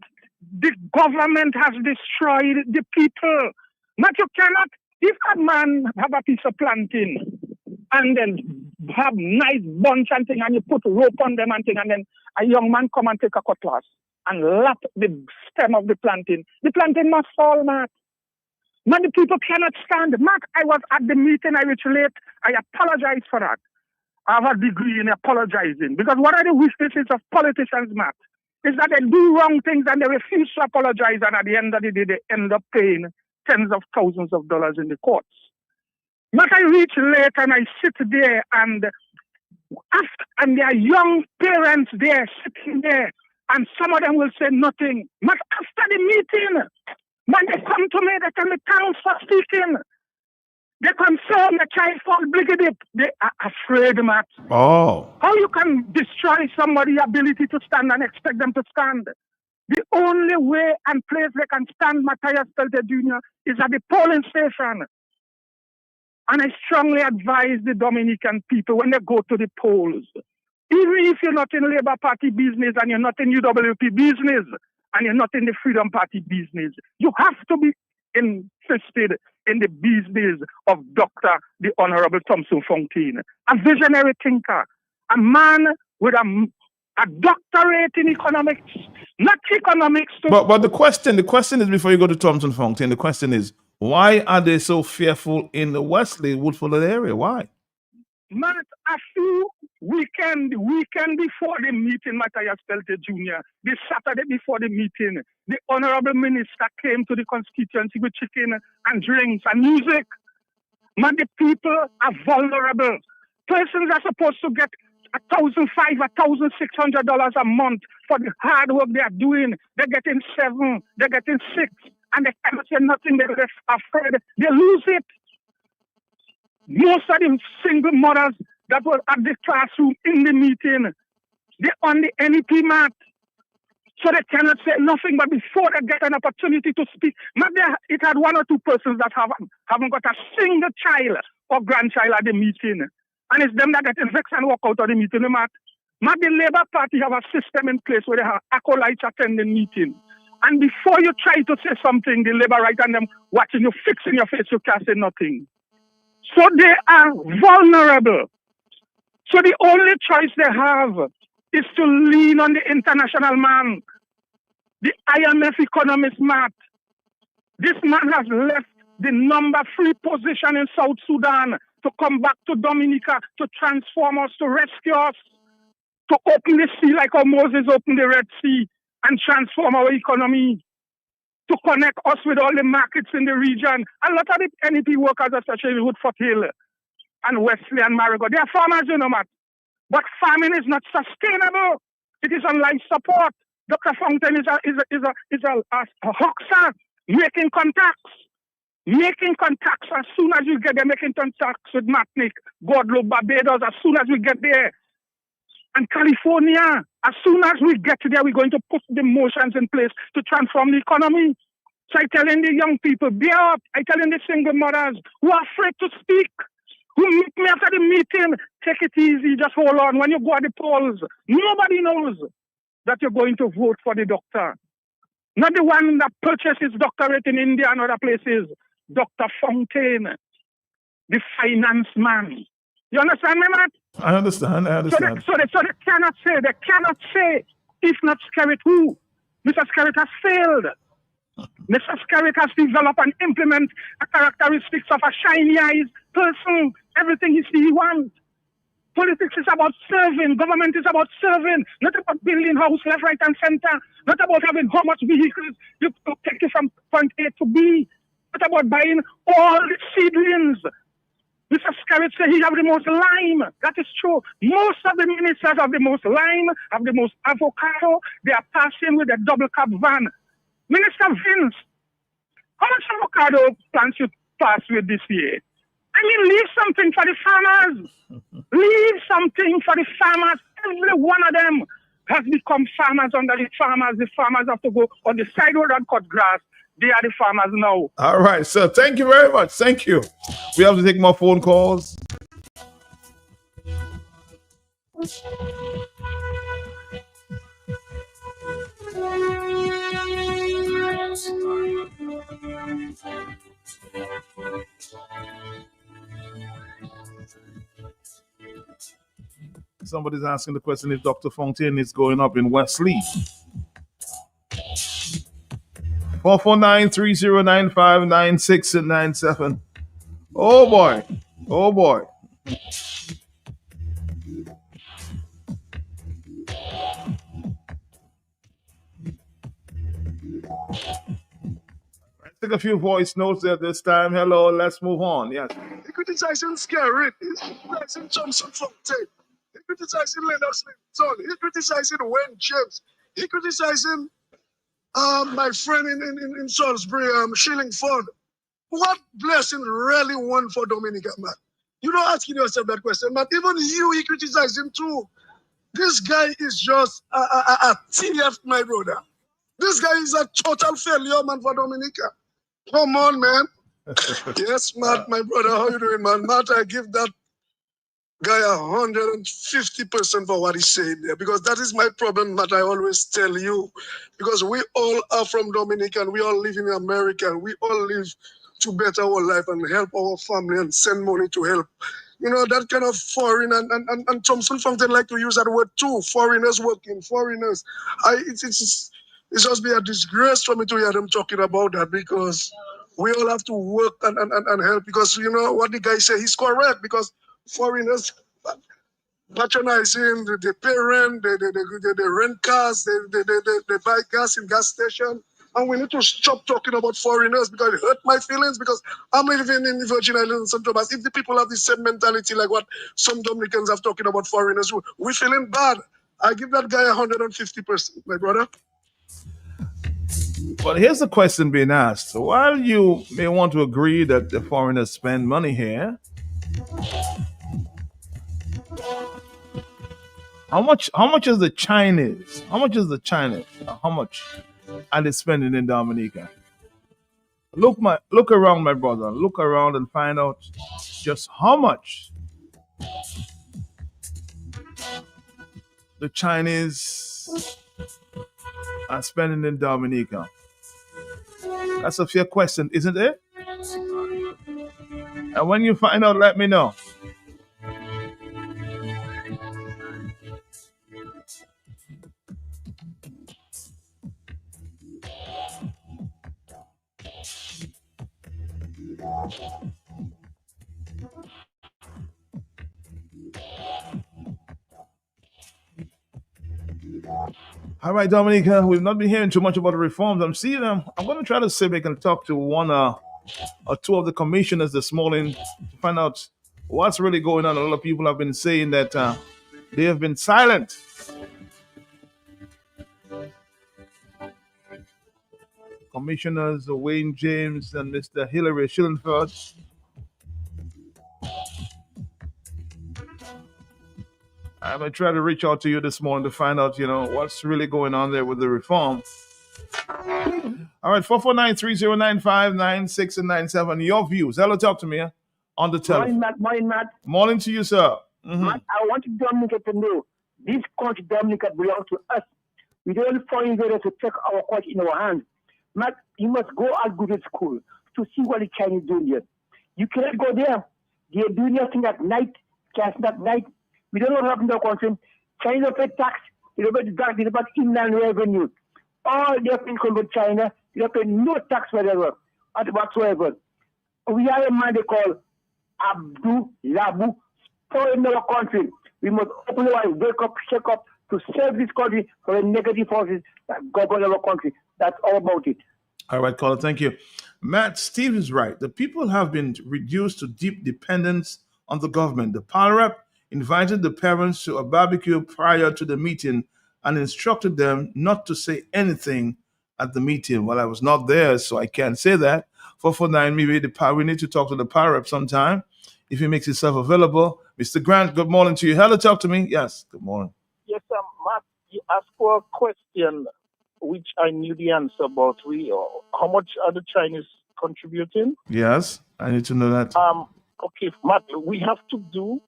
the government has destroyed the people. Matt, you cannot, if a man have a piece of planting and then have nice bunch and thing, and you put rope on them and thing, and then a young man come and take a cutlass and lap the stem of the planting must fall, Matt. Man, the people cannot stand. Matt, I was at the meeting, I reached late. I apologize for that. I have a degree in apologizing. Because what are the weaknesses of politicians, Matt? Is that they do wrong things and they refuse to apologize, and at the end of the day, they end up paying tens of thousands of dollars in the courts. Matt, I reach late and I sit there and there are young parents there sitting there, and some of them will say nothing. Matt, after the meeting, man, they come to me, they tell me thanks for speaking. They concern the child for obligate. They are afraid, Matt. Oh. How you can destroy somebody's ability to stand and expect them to stand? The only way and place they can stand, Matthias Pelte Jr., is at the polling station. And I strongly advise the Dominican people when they go to the polls, even if you're not in Labour Party business and you're not in UWP business and you're not in the Freedom Party business, you have to be interested in the business of Dr. the Honorable Thompson Fontaine, a visionary thinker, a man with a doctorate in economics, not economics. But the question is, before you go to Thompson Fontaine, the question is, why are they so fearful in the Wesley Woodford area? Why? Matt, a few weekend before the meeting, Matthias Pelte Jr., the Saturday before the meeting, the Honorable Minister came to the constituency with chicken and drinks and music. Man, the people are vulnerable. Persons are supposed to get $1,500, $1,600 a month for the hard work they are doing. They're getting $7, they're getting $6, and they cannot say nothing. They're afraid they lose it. Most of the single mothers that were at the classroom in the meeting, they're on the NEP mat. So they cannot say nothing, but before they get an opportunity to speak, maybe it had one or two persons that haven't got a single child or grandchild at the meeting. And it's them that get vexed and walk out of the meeting. Maybe the Labour Party have a system in place where they have acolytes attending meeting. And before you try to say something, the Labour right and them watching you, fixing your face, you can't say nothing. So they are vulnerable. So the only choice they have is to lean on the international man, the IMF economist, Matt. This man has left the number 3 position in South Sudan to come back to Dominica to transform us, to rescue us, to open the sea like how Moses opened the Red Sea and transform our economy, to connect us with all the markets in the region. A lot of the NEP workers, especially Woodford Hill and Wesley and Marigot, they are farmers, Matt. But farming is not sustainable. It is on life support. Dr. Fountain is a hoaxer, making contacts. Making contacts as soon as you get there, making contacts with Martinique, Guadeloupe, Barbados, as soon as we get there. And California, as soon as we get there, we're going to put the motions in place to transform the economy. So I'm telling the young people, be up. I'm telling the single mothers who are afraid to speak, who meet me after the meeting, take it easy, just hold on. When you go at the polls, nobody knows that you're going to vote for the doctor. Not the one that purchases doctorate in India and other places. Dr. Fontaine, the finance man. You understand me, Matt? I understand. So they cannot say, if not Skerritt, who? Mr. Skerritt has failed. Mr. Skerritt has developed and implement a characteristics of a shiny eyes person. Everything he wants. Politics is about serving. Government is about serving. Not about building house left, right, and center. Not about having how much vehicles you take you from point A to B. Not about buying all the seedlings. Mr. Skerritt said he have the most lime. That is true. Most of the ministers have the most lime, have the most avocado. They are passing with a double cab van. Minister Vince, how much avocado plants you pass with this year? I mean, leave something for the farmers. Leave something for the farmers. Every one of them has become farmers under the farmers. The farmers have to go on the side road and cut grass. They are the farmers now. All right, sir. Thank you very much. Thank you. We have to take more phone calls. Somebody's asking the question if Dr. Fontaine is going up in Wesley. 449-3095-9697. Oh boy. Oh boy. Let's take a few voice notes at this time. Hello, let's move on. Yes. He criticizing Skerritt. He's criticizing Johnson Fontaine. He criticizing Leonard Slinton. He criticizing Wayne James. He criticizing my friend in Salisbury, Shillingford. What blessing really won for Dominica, man? You don't asking yourself that question, but even he criticized him too. This guy is just a TF, my brother. This guy is a total failure, man, for Dominica. Come on, man. Yes, Matt, my brother, how you doing, man? Matt, I give that guy 150% for what he said there, because that is my problem, Matt. I always tell you, because we all are from Dominica and we all live in America and we all live to better our life and help our family and send money to help. You know, that kind of foreign and Thompson Fountain like to use that word too. Foreigners working, foreigners. It's just be a disgrace for me to hear them talking about that, because we all have to work and help, because you know what the guy said, he's correct, because foreigners patronizing the pay rent, they rent cars, they buy gas in gas station. And we need to stop talking about foreigners, because it hurt my feelings, because I'm living in the Virgin Islands and St. Thomas. If the people have the same mentality like what some Dominicans have talking about foreigners, we're feeling bad. I give that guy 150%, my brother. But here's the question being asked. While you may want to agree that the foreigners spend money here, how much is the Chinese? How much are they spending in Dominica? Look around, my brother. Look around and find out just how much the Chinese are spending in Dominica. That's a fair question, isn't it? And when you find out, let me know. All right, Dominica, we've not been hearing too much about the reforms. I'm seeing them. I'm going to try to see if I can talk to one or two of the commissioners this morning to find out what's really going on. A lot of people have been saying that they have been silent Commissioners Wayne James and Mr. Hilary Schillenford. I'm going to try to reach out to you this morning to find out, what's really going on there with the reform. All right, 449-3095-96 and 97. Your views. Hello, talk to me on the telephone. Morning, Matt. Morning to you, sir. Matt, I want Dominica to know this country, Dominica, belongs to us. We don't find ways to take our country in our hands. Matt, you must go and go to school to see what the Chinese doing here. You cannot go there. They're doing their thing at night, just at night. We don't know what happened to our country. China don't pay tax. They don't pay tax. They don't pay inland revenue. All their income from China, they don't pay no tax whatever, whatsoever. We have a man they call Abdul Labu in our country. We must open our eyes, wake up, shake up to save this country from the negative forces that govern our country. That's all about it. All right, caller, thank you. Matt, Steve is right. The people have been reduced to deep dependence on the government. The power rep invited the parents to a barbecue prior to the meeting and instructed them not to say anything at the meeting. Well, I was not there, so I can't say that. 449, maybe we need to talk to the power rep sometime if he makes himself available. Mr. Grant, good morning to you. Hello, talk to me. Yes, good morning. Yes, Matt, you asked for a question which I knew the answer about. How much are the Chinese contributing? Yes, I need to know that. Okay, Matt, we have to do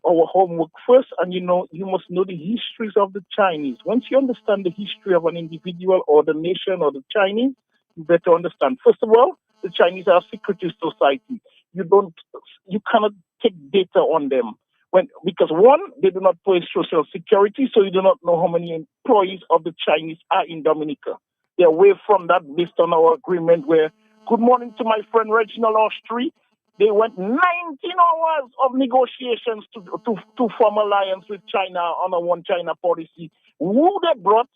our homework first, and you must know the histories of the Chinese. Once you understand the history of an individual or the nation or the Chinese, you better understand. First of all, the Chinese are a secretive society. You cannot take data on them. Because one, they do not pay social security, so you do not know how many employees of the Chinese are in Dominica. They're away from that based on our agreement where, good morning to my friend Reginald Austri, they went 19 hours of negotiations to form alliance with China on a one China policy. Who they brought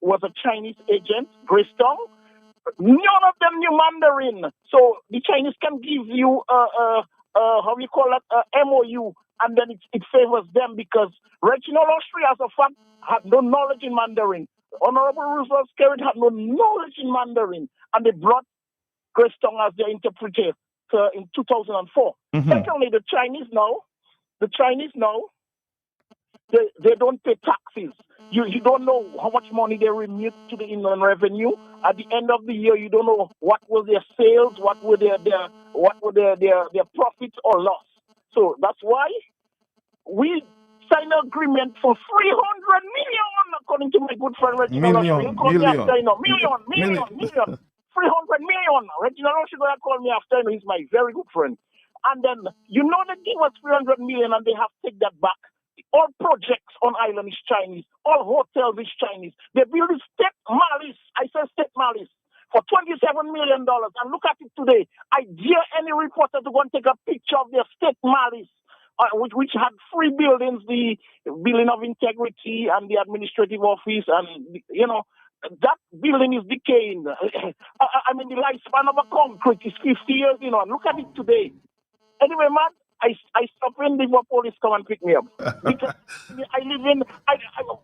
was a Chinese agent, Greystone. None of them knew Mandarin. So the Chinese can give you MOU, and then it favors them because Reginald Austria, as a fact, had no knowledge in Mandarin. Honorable Roosevelt Skerrit had no knowledge in Mandarin, and they brought Greystone as their interpreter in 2004. Mm-hmm. Secondly, the Chinese now, they don't pay taxes. You don't know how much money they remit to the inland revenue. At the end of the year, you don't know what were their sales, what were their profits or loss. So that's why we signed an agreement for 300 million, according to my good friend Reginald Austria. 300 million. Reginald Austria called me after, and he's my very good friend. And then, they give us 300 million and they have to take that back. All projects on island is Chinese. All hotels is Chinese. They build State Malice. I said State Malice for $27 million. And look at it today. I dare any reporter to go and take a picture of their State Malice, which had 3 buildings, the building of integrity and the administrative office. And, that building is decaying. I mean, the lifespan of a concrete is 50 years, and look at it today. Anyway, man, I stop when the police come and pick me up. Because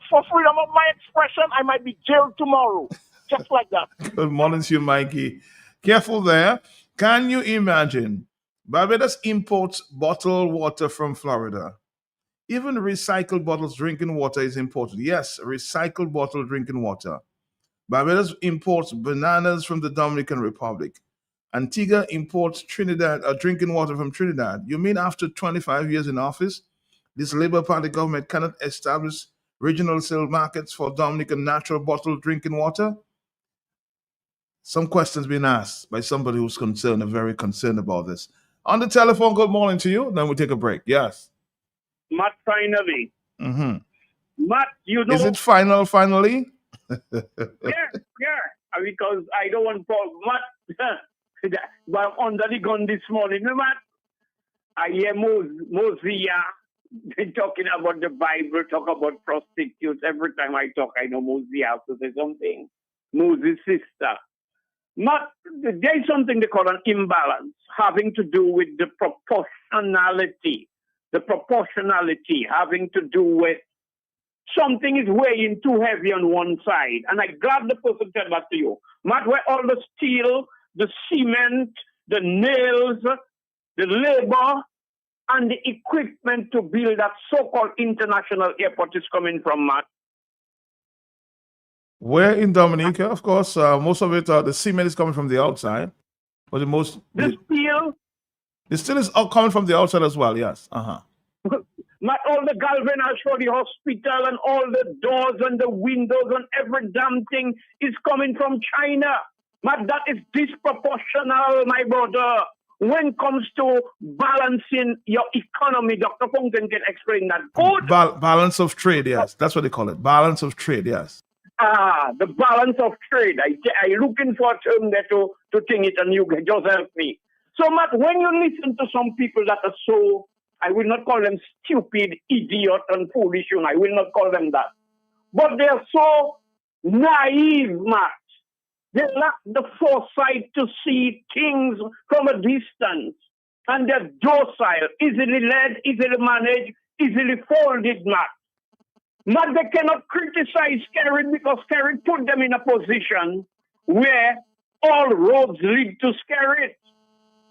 for freedom of my expression, I might be jailed tomorrow. Just like that. Good morning to you, Mikey. Careful there. Can you imagine? Barbados imports bottled water from Florida. Even recycled bottles drinking water is imported. Yes, recycled bottled drinking water. Barbados imports bananas from the Dominican Republic. Antigua imports drinking water from Trinidad. You mean after 25 years in office, this Labour Party government cannot establish regional sale markets for Dominican natural bottled drinking water? Some questions being asked by somebody who's very concerned about this. On the telephone, good morning to you. Then we'll take a break. Yes. Matt, finally. Mm-hmm. Matt, Is it finally? Yeah. Because I don't want Matt. But I'm under the gun this morning, Matt. I hear Mosiah talking about the Bible, talk about prostitutes. Every time I talk, I know Mosiah has to say something. Moses' sister. There's something they call an imbalance having to do with the proportionality. The proportionality having to do with something is weighing too heavy on one side. And I'm glad the person said that to you. Matt, where all the steel, the cement, the nails, the labor, and the equipment to build that so-called international airport is coming from, Matt? Where in Dominica, of course, most of it, the cement is coming from the outside. But The steel, the steel is all coming from the outside as well, yes. Matt, all the galvanized for the hospital and all the doors and the windows and every damn thing is coming from China. Matt, that is disproportional, my brother. When it comes to balancing your economy, Dr. Fontaine can explain that. Good. Balance of trade, yes. That's what they call it. Balance of trade, yes. The balance of trade. I looking for a term there to think it, and you just help me. So, Matt, when you listen to some people that are so, I will not call them stupid, idiot, and foolish, I will not call them that. But they are so naive, Matt. They lack the foresight to see things from a distance. And they're docile, easily led, easily managed, easily folded, Matt. Matt, they cannot criticize Skerrit because Skerrit put them in a position where all roads lead to Skerrit.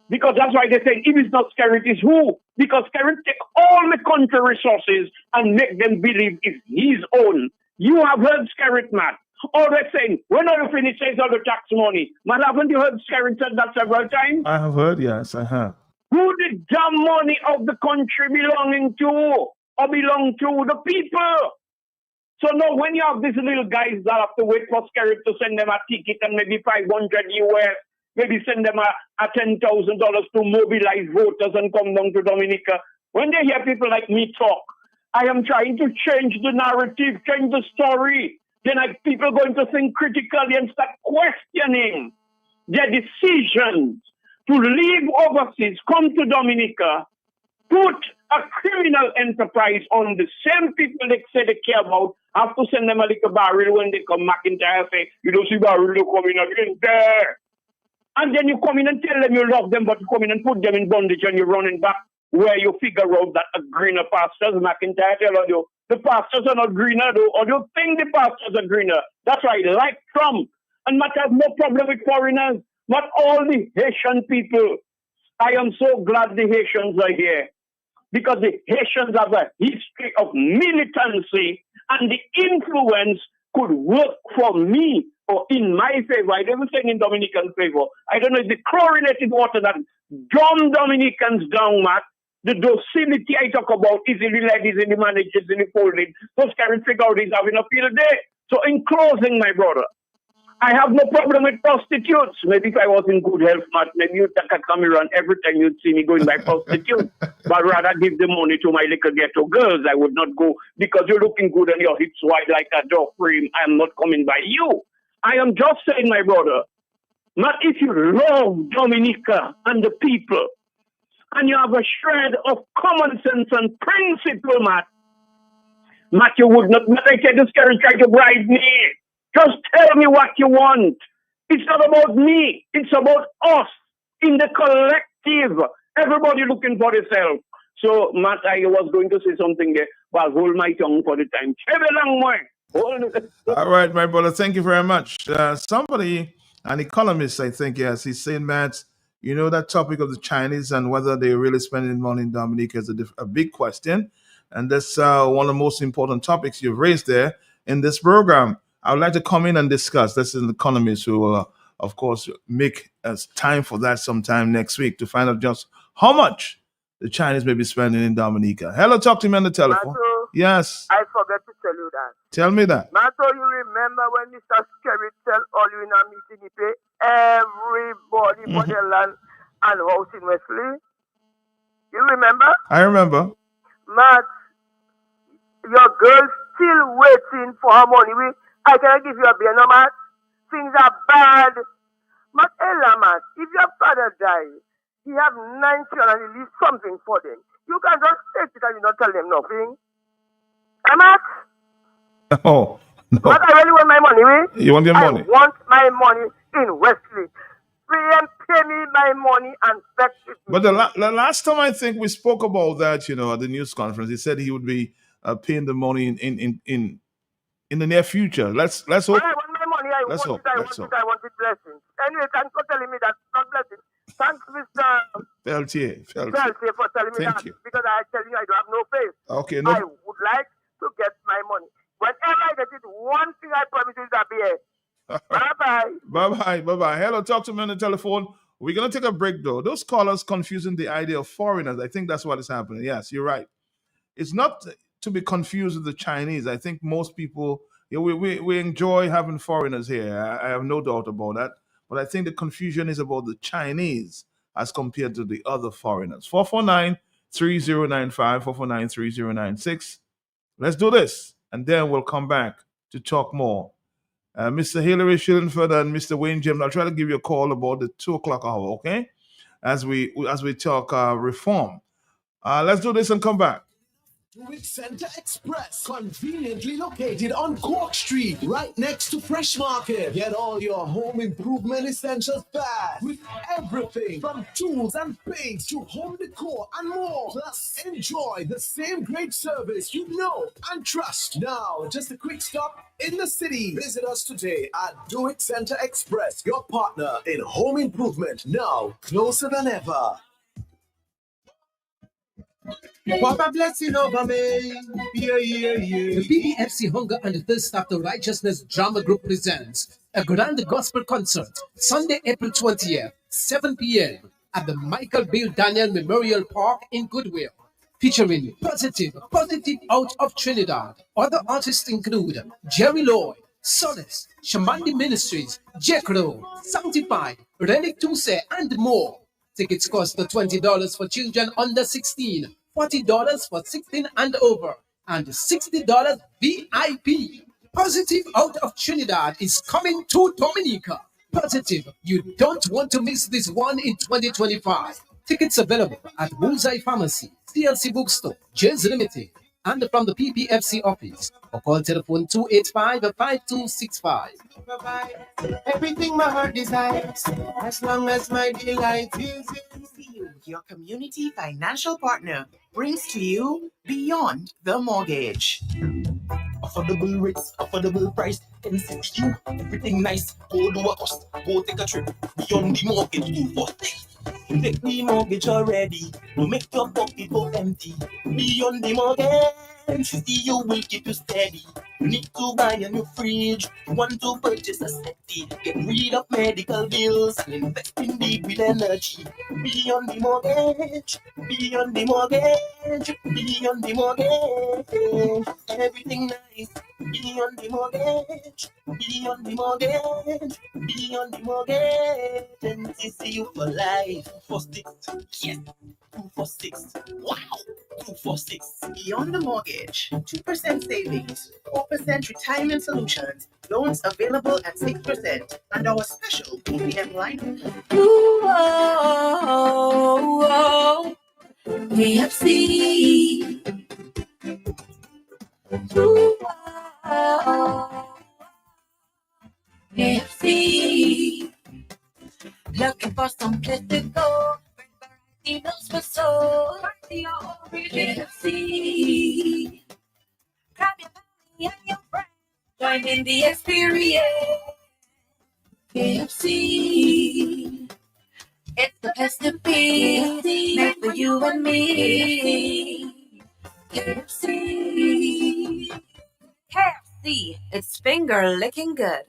Because that's why they say, if it's not Skerrit, it's who? Because Skerrit take all the country resources and make them believe it's his own. You have heard Skerrit, Matt. Always saying, when are you finished, says all the tax money. Matt, haven't you heard Skerrit said that several times? I have heard, yes, I have. Who the damn money of the country belonging to or belong to? The people. So now when you have these little guys that have to wait for Skerrit to send them a ticket and maybe 500 US, maybe send them a $10,000 to mobilize voters and come down to Dominica. When they hear people like me talk, I am trying to change the narrative, change the story. Then people going to think critically and start questioning their decisions to leave overseas, come to Dominica, put a criminal enterprise on the same people they say they care about, have to send them a little barrel when they come McIntyre say, you don't see barrel, they come in again there. And then you come in and tell them you love them, but you come in and put them in bondage and you're running back where you figure out that a greener pastors, McIntyre tell you, the pastors are not greener, though, or you think the pastors are greener. That's right, like Trump. And Matt has no problem with foreigners, not all the Haitian people. I am so glad the Haitians are here because the Haitians have a history of militancy and the influence could work for me or in my favor. I don't say in Dominican favor. I don't know if the chlorinated water that dumb Dominicans down, Matt, the docility I talk about, easily led, easily managed, easily folded. Those can't figure out he's having a field day. So in closing, my brother, I have no problem with prostitutes. Maybe if I was in good health, Matt, maybe you'd take a camera and every time you'd see me going by prostitutes. But rather give the money to my little ghetto girls. I would not go because you're looking good and your hips wide like a door frame. I am not coming by you. I am just saying, my brother, Matt, if you love Dominica and the people, and you have a shred of common sense and principle, Matt, you would not, Matt, I tell this guy try to bribe me. Just tell me what you want. It's not about me. It's about us in the collective. Everybody looking for themselves. So, Matt, I was going to say something there, but I'll hold my tongue for the time. All right, my brother. Thank you very much. Somebody, an economist, I think, yes, he's saying, Matt, you know, that topic of the Chinese and whether they're really spending money in Dominica is a big question. And that's one of the most important topics you've raised there in this program. I would like to come in and discuss. This is an economist who will, of course, make time for that sometime next week to find out just how much the Chinese may be spending in Dominica. Hello, talk to me on the telephone. Mato, Yes. I forgot to tell you that. Tell me that. Mato, you remember when Mr. Skerrit tell all you in a meeting, he pay everybody for their land and house in Wesley? You remember? I remember. Matt, your girl's still waiting for her money. I cannot give you a bill, no, Matt. Things are bad. Matt, Ella, Matt, if your father dies, he have 9 children and he leaves something for them. You can just take it and you don't tell them nothing. Matt? Oh, no. Matt, I really want my money, You want your money? I want my money in Wesley. Pay me my money and fetch it. But the last time I think we spoke about that, you know, at the news conference, he said he would be paying the money in the near future. Let's When hope. I want my money, I Let's want hope. it, I Let's want hope. it, I want it blessings. Anyway, thanks for telling me that it's not blessing. Thanks, Mr. Feltier. Chelsea, for telling me Thank that, you. because I tell you I don't have no faith. Okay, I no. would like to get my money. Whenever I get it, one thing I promise you is I'll be here. Bye-bye. Bye-bye. Hello, talk to me on the telephone. We're going to take a break, though. Those callers confusing the idea of foreigners. I think that's what is happening. Yes, you're right. It's not to be confused with the Chinese. I think most people, we enjoy having foreigners here. I have no doubt about that. But I think the confusion is about the Chinese as compared to the other foreigners. 449 3095, 449 3096. Let's do this. And then we'll come back to talk more. Mr. Hillary Schillenford and Mr. Wayne Jim, I'll try to give you a call about the 2 o'clock hour, okay? As we talk reform. Let's do this and come back. With Center Express, conveniently located on Cork Street, right next to Fresh Market. Get all your home improvement essentials fast with everything from tools and paints to home decor and more. Plus, enjoy the same great service you know and trust. Now, just a quick stop in the city. Visit us today at Do It Center Express, your partner in home improvement. Now, closer than ever. What a blessing over me. Yeah, yeah, yeah. The PPFC Hunger and the Thirst After Righteousness Drama Group presents a grand gospel concert Sunday, April 20th, 7 p.m. at the Michael Bill Daniel Memorial Park in Goodwill. Featuring Positive out of Trinidad. Other artists include Jerry Lloyd, Solace, Shamandi Ministries, Jekro, Sanctified, Relic Tuse, and more. Tickets cost $20 for children under 16, $40 for 16 and over, and $60 VIP. Positive out of Trinidad is coming to Dominica. Positive, you don't want to miss this one in 2025. Tickets available at Bullseye Pharmacy, CLC Bookstore, Jazz Limited, and from the PPFC office. Or call telephone 285-5265. Bye-bye. Everything my heart desires, as long as my delight is in you. Your community financial partner brings to you Beyond the Mortgage. Affordable rates, affordable price, NCTU, everything nice. Go do a cost, go take a trip. Beyond the Mortgage, do for take the mortgage already. No make your pocket go empty. Beyond the Mortgage, you will keep you steady. You need to buy a new fridge. You want to purchase a settee. Get rid of medical bills and invest in deep with energy. Beyond the Mortgage, beyond the mortgage, beyond the mortgage. Everything nice. Beyond the Mortgage, beyond the mortgage, beyond the mortgage. And see you for life. 246, yes, 246. Wow, 246. Beyond the Mortgage, 2% savings, 4% retirement solutions, loans available at 6%, and our special PPM line. PFC. PFC. Looking for some place to go. He knows for so. PFC. Grab your family and your friends. Join in the experience. KFC. It's the place to be. Made for you and me. KFC. KFC, it's finger licking good.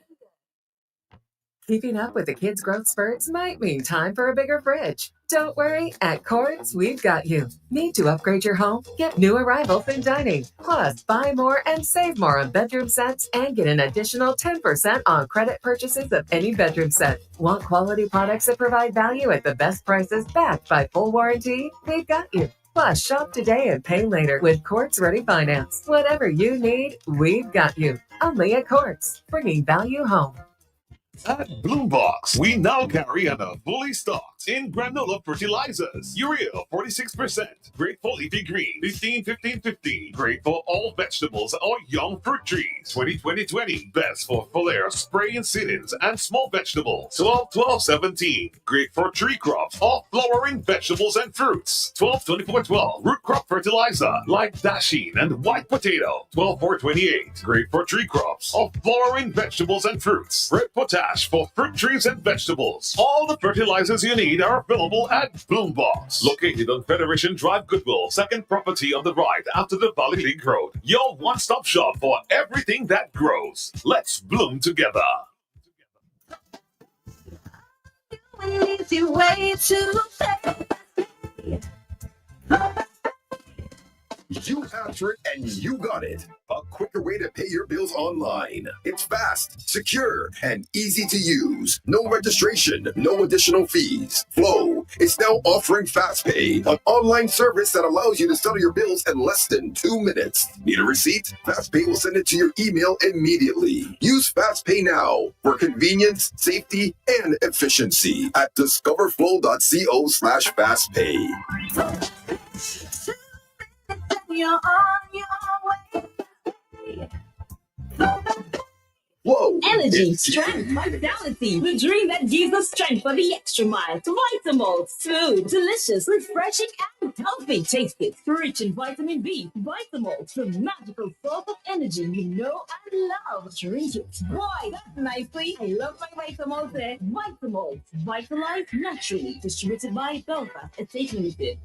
Keeping up with the kids' growth spurts might mean time for a bigger fridge. Don't worry, at Quartz, we've got you. Need to upgrade your home? Get new arrivals in dining. Plus, buy more and save more on bedroom sets and get an additional 10% on credit purchases of any bedroom set. Want quality products that provide value at the best prices backed by full warranty? We've got you. Plus, shop today and pay later with Quartz Ready Finance. Whatever you need, we've got you. Only at Quartz, bringing value home. At Bloombox, we now carry and are fully stocked in granola fertilizers. Urea 46%, great for leafy green 15-15-15, great for all vegetables or young fruit trees 20-20-20, best for foliar spray and seedlings and small vegetables 12-12-17, great for tree crops or flowering vegetables and fruits 12-24-12, root crop fertilizer like dasheen and white potato 12-4-28, great for tree crops or flowering vegetables and fruits. Red potash for fruit trees and vegetables. All the fertilizers you need are available at Bloombox, located on Federation Drive, Goodwill, second property on the right after the Valley League Road. Your one-stop shop for everything that grows. Let's bloom together. An easy way to pay. You asked for it and you got it. A quicker way to pay your bills online. It's fast, secure, and easy to use. No registration, no additional fees. Flow is now offering FastPay, an online service that allows you to settle your bills in less than 2 minutes. Need a receipt? FastPay will send it to your email immediately. Use FastPay now for convenience, safety, and efficiency at discoverflow.co/fastpay. You're on your way. Whoa! Energy, strength, vitality. The dream that gives us strength for the extra mile. Vitamalt food, delicious, refreshing, and healthy. Taste it, rich in vitamin B. Vitamalt, the magical source of energy you know and love. Drink it. Boy, that's nicely. I love my Vitamalt there. Vitamalt, vitalized naturally. Distributed by Belfast Estate Limited.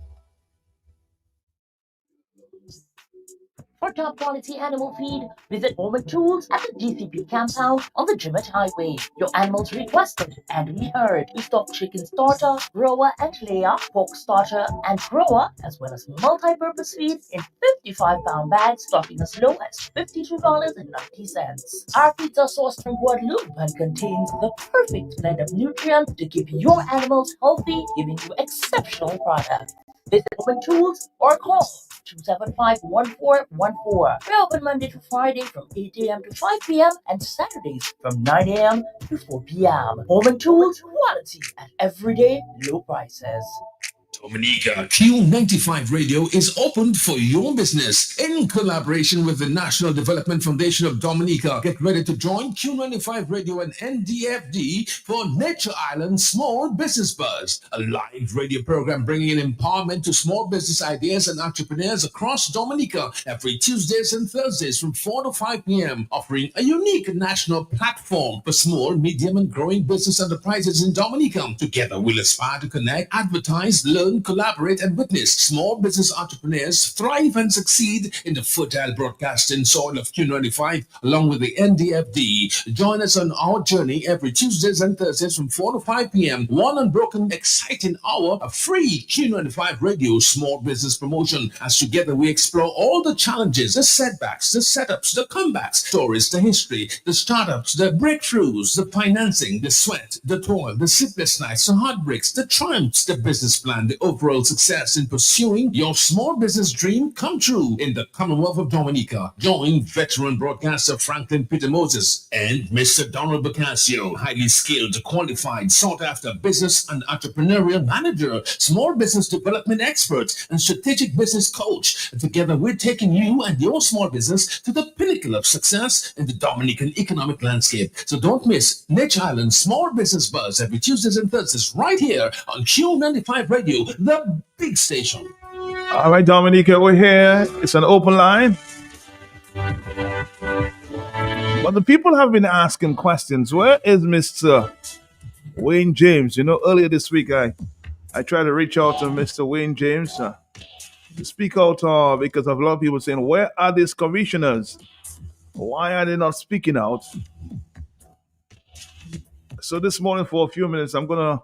For top quality animal feed, visit Home Tools at the GCP compound on the Jimmet Highway. Your animals requested and we heard. We stock chicken starter, grower and layer, pork starter and grower, as well as multi-purpose feed in 55-pound bags starting as low as $52.90. Our feeds are sourced from Guadeloupe and contains the perfect blend of nutrients to keep your animals healthy, giving you exceptional product. Visit Home Tools or call 275-1414. We're open Monday to Friday from 8 a.m. to 5 p.m. and Saturdays from 9 a.m. to 4 p.m. Home and Tools, quality at everyday low prices. Dominica Q95 Radio is opened for your business in collaboration with the National Development Foundation of Dominica. Get ready to join Q95 Radio and NDFD for Nature Island Small Business Buzz, a live radio program bringing in empowerment to small business ideas and entrepreneurs across Dominica every Tuesdays and Thursdays from 4 to 5 p.m., offering a unique national platform for small, medium, and growing business enterprises in Dominica. Together, we'll aspire to connect, advertise, learn, collaborate, and witness small business entrepreneurs thrive and succeed in the fertile broadcasting soil of Q95 along with the NDFD. Join us on our journey every Tuesdays and Thursdays from 4 to 5 p.m. One unbroken, exciting hour of free Q95 Radio small business promotion as together we explore all the challenges, the setbacks, the setups, the comebacks, stories, the history, the startups, the breakthroughs, the financing, the sweat, the toil, the sleepless nights, the heartbreaks, the triumphs, the business plan, the overall success in pursuing your small business dream come true in the Commonwealth of Dominica. Join veteran broadcaster Franklin Peter Moses and Mr. Donald Bacasio, highly skilled, qualified, sought-after business and entrepreneurial manager, small business development expert, and strategic business coach. Together, we're taking you and your small business to the pinnacle of success in the Dominican economic landscape. So don't miss Nature Island Small Business Buzz every Tuesdays and Thursdays right here on Q95 Radio, the big station. All right, Dominica, we're here. It's an open line. But the people have been asking questions. Where is Mr. Wayne James? You know, earlier this week, I tried to reach out to Mr. Wayne James to speak out because of a lot of people saying, where are these commissioners? Why are they not speaking out? So this morning, for a few minutes, I'm going to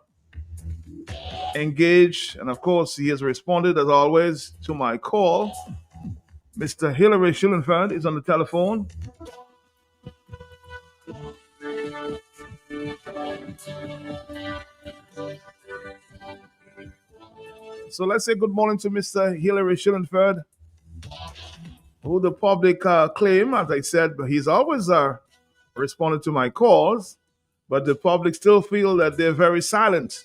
engage, and of course, he has responded, as always, to my call. Mr. Hilary Schillenfeld is on the telephone. So let's say good morning to Mr. Hilary Schillenfeld, who the public claim, as I said, but he's always responded to my calls. but the public still feel that they're very silent.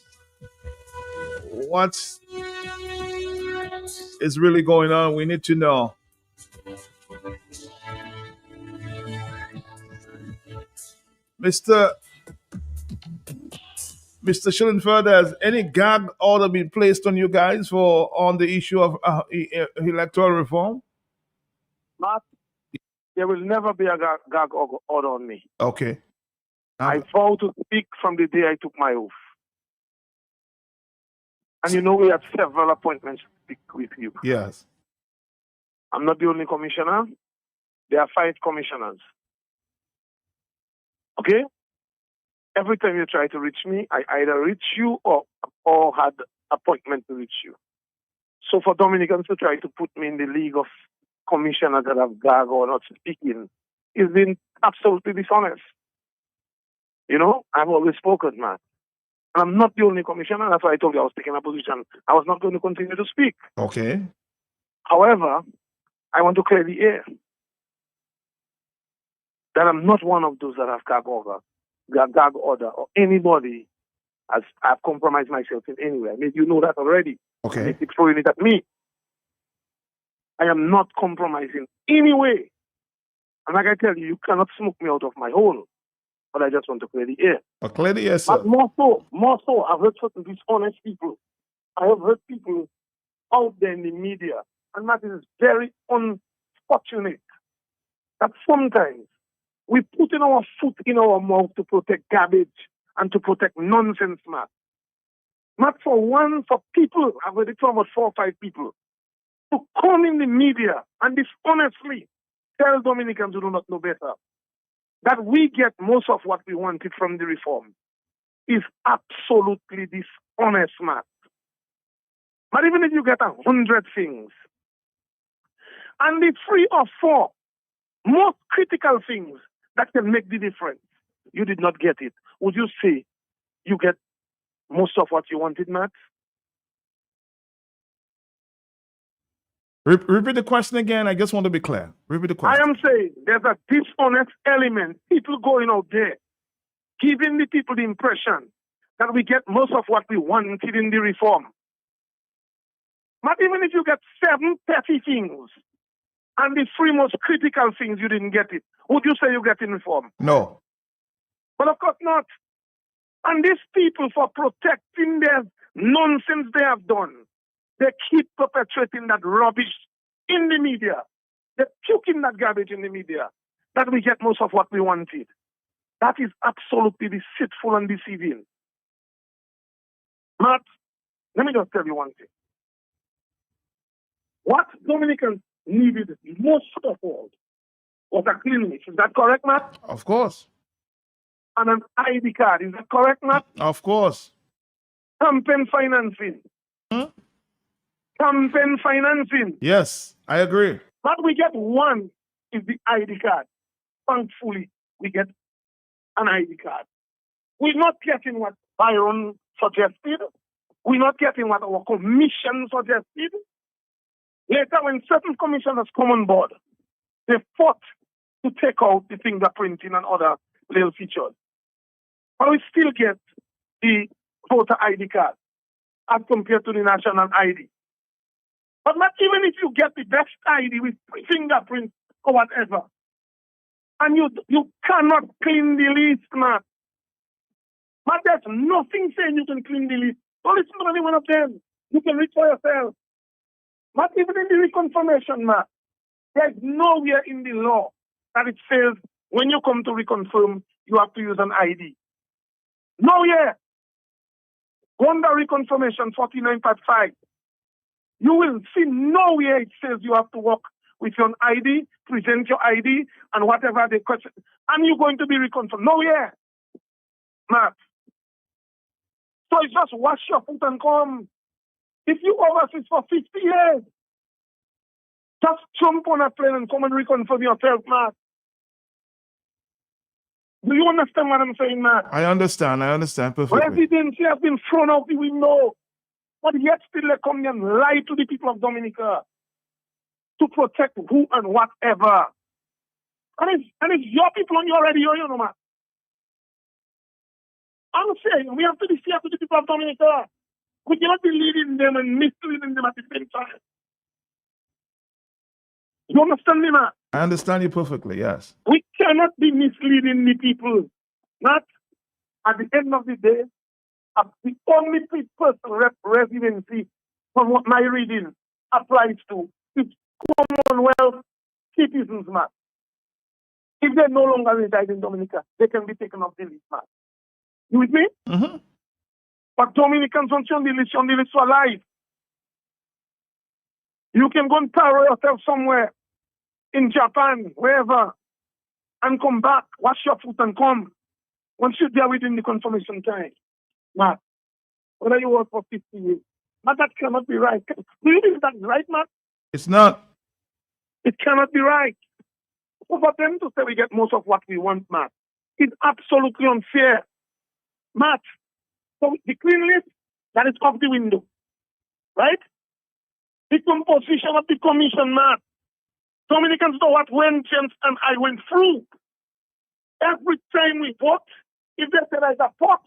What is really going on? We need to know. Mr. Mr. Schillenfeld, has any gag order been placed on you guys for on the issue of electoral reform? Matt, there will never be a gag order on me. Okay. I vow to speak from the day I took my oath. And you know we had several appointments to speak with you. Yes. I'm not the only commissioner. There are 5 commissioners. Okay? Every time you try to reach me, I either reach you or had appointment to reach you. So for Dominicans to try to put me in the league of commissioners that have gag or not speaking is being absolutely dishonest. You know, I've always spoken, man. And I'm not the only commissioner. That's why I told you I was taking a position. I was not going to continue to speak. Okay. However, I want to clear the air that I'm not one of those that have gag order, or anybody as I've compromised myself in any way. I made you know that already. Okay. They keep throwing it at me. I am not compromising any way. And like I tell you, you cannot smoke me out of my hole. But I just want to clear the air. Clear the air, sir. But more so, I've heard certain dishonest people. I have heard people out there in the media, and that is very unfortunate, that sometimes we put in our foot in our mouth to protect garbage and to protect nonsense, Matt. Not for people, I've heard it from about 4 or 5 people, to come in the media and dishonestly tell Dominicans who do not know better that we get most of what we wanted from the reform is absolutely dishonest, Matt. But even if you get 100 things, and the 3 or 4 most critical things that can make the difference, you did not get it, would you say you get most of what you wanted, Matt? Repeat the question again. I just want to be clear. Repeat the question. I am saying there's a dishonest element. People going out there, giving the people the impression that we get most of what we wanted in the reform. But even if you get 7 petty things and the 3 most critical things, you didn't get it, would you say you get in reform? No. But of course not. And these people, for protecting their nonsense they have done, they keep perpetrating that rubbish in the media. They're puking that garbage in the media, that we get most of what we wanted. That is absolutely deceitful and deceiving. Matt, let me just tell you one thing. What Dominicans needed most of all was a clinic. Is that correct, Matt? Of course. And an ID card. Is that correct, Matt? Of course. Campaign financing. Campaign financing. Yes, I agree. But we get one is the ID card. Thankfully, we get an ID card. We're not getting what Byron suggested. We're not getting what our commission suggested. Later, when certain commissioners come on board, they fought to take out the fingerprinting and other little features. But we still get the voter ID card as compared to the national ID. But not even if you get the best ID with fingerprints or whatever, and you cannot clean the list, man. But there's nothing saying you can clean the list. Don't listen to any one of them. You can read for yourself. Not even in the reconfirmation, man. There's nowhere in the law that it says when you come to reconfirm, you have to use an ID. Nowhere. Go under reconfirmation 49.5. You will see nowhere it says you have to work with your ID, present your ID, and whatever they question. And you're going to be reconfirmed. Nowhere. Matt. So it's just wash your foot and come. If you overseas for 50 years, just jump on a plane and come and reconfirm yourself, Matt. Do you understand what I'm saying, Matt? I understand perfectly. Residency has been thrown out the window. But yet still they come and lie to the people of Dominica to protect who and whatever. And it's your people on your radio, you know, Matt. I'm saying we have to be fair to the people of Dominica. We cannot be leading them and misleading them at the same time. You understand me, man? I understand you perfectly, yes. We cannot be misleading the people. Not at the end of the day, the only person residency from what my reading applies to is Commonwealth citizens, man. If they no longer reside in Dominica, they can be taken off the list, man. You with me? Mm-hmm. But Dominicans on the list for life. You can go and power yourself somewhere in Japan, wherever, and come back, wash your foot and come. Once you're there within the confirmation time, Matt, whether you work for 50 years, but that cannot be right. Do you think that's right, Matt? It's not. It cannot be right. So for them to say we get most of what we want, Matt, it's absolutely unfair. Matt, so the clean list, that is off the window, right? The composition of the commission, Matt. Dominicans know what when James and I went through. Every time we vote, if they say there's a pot,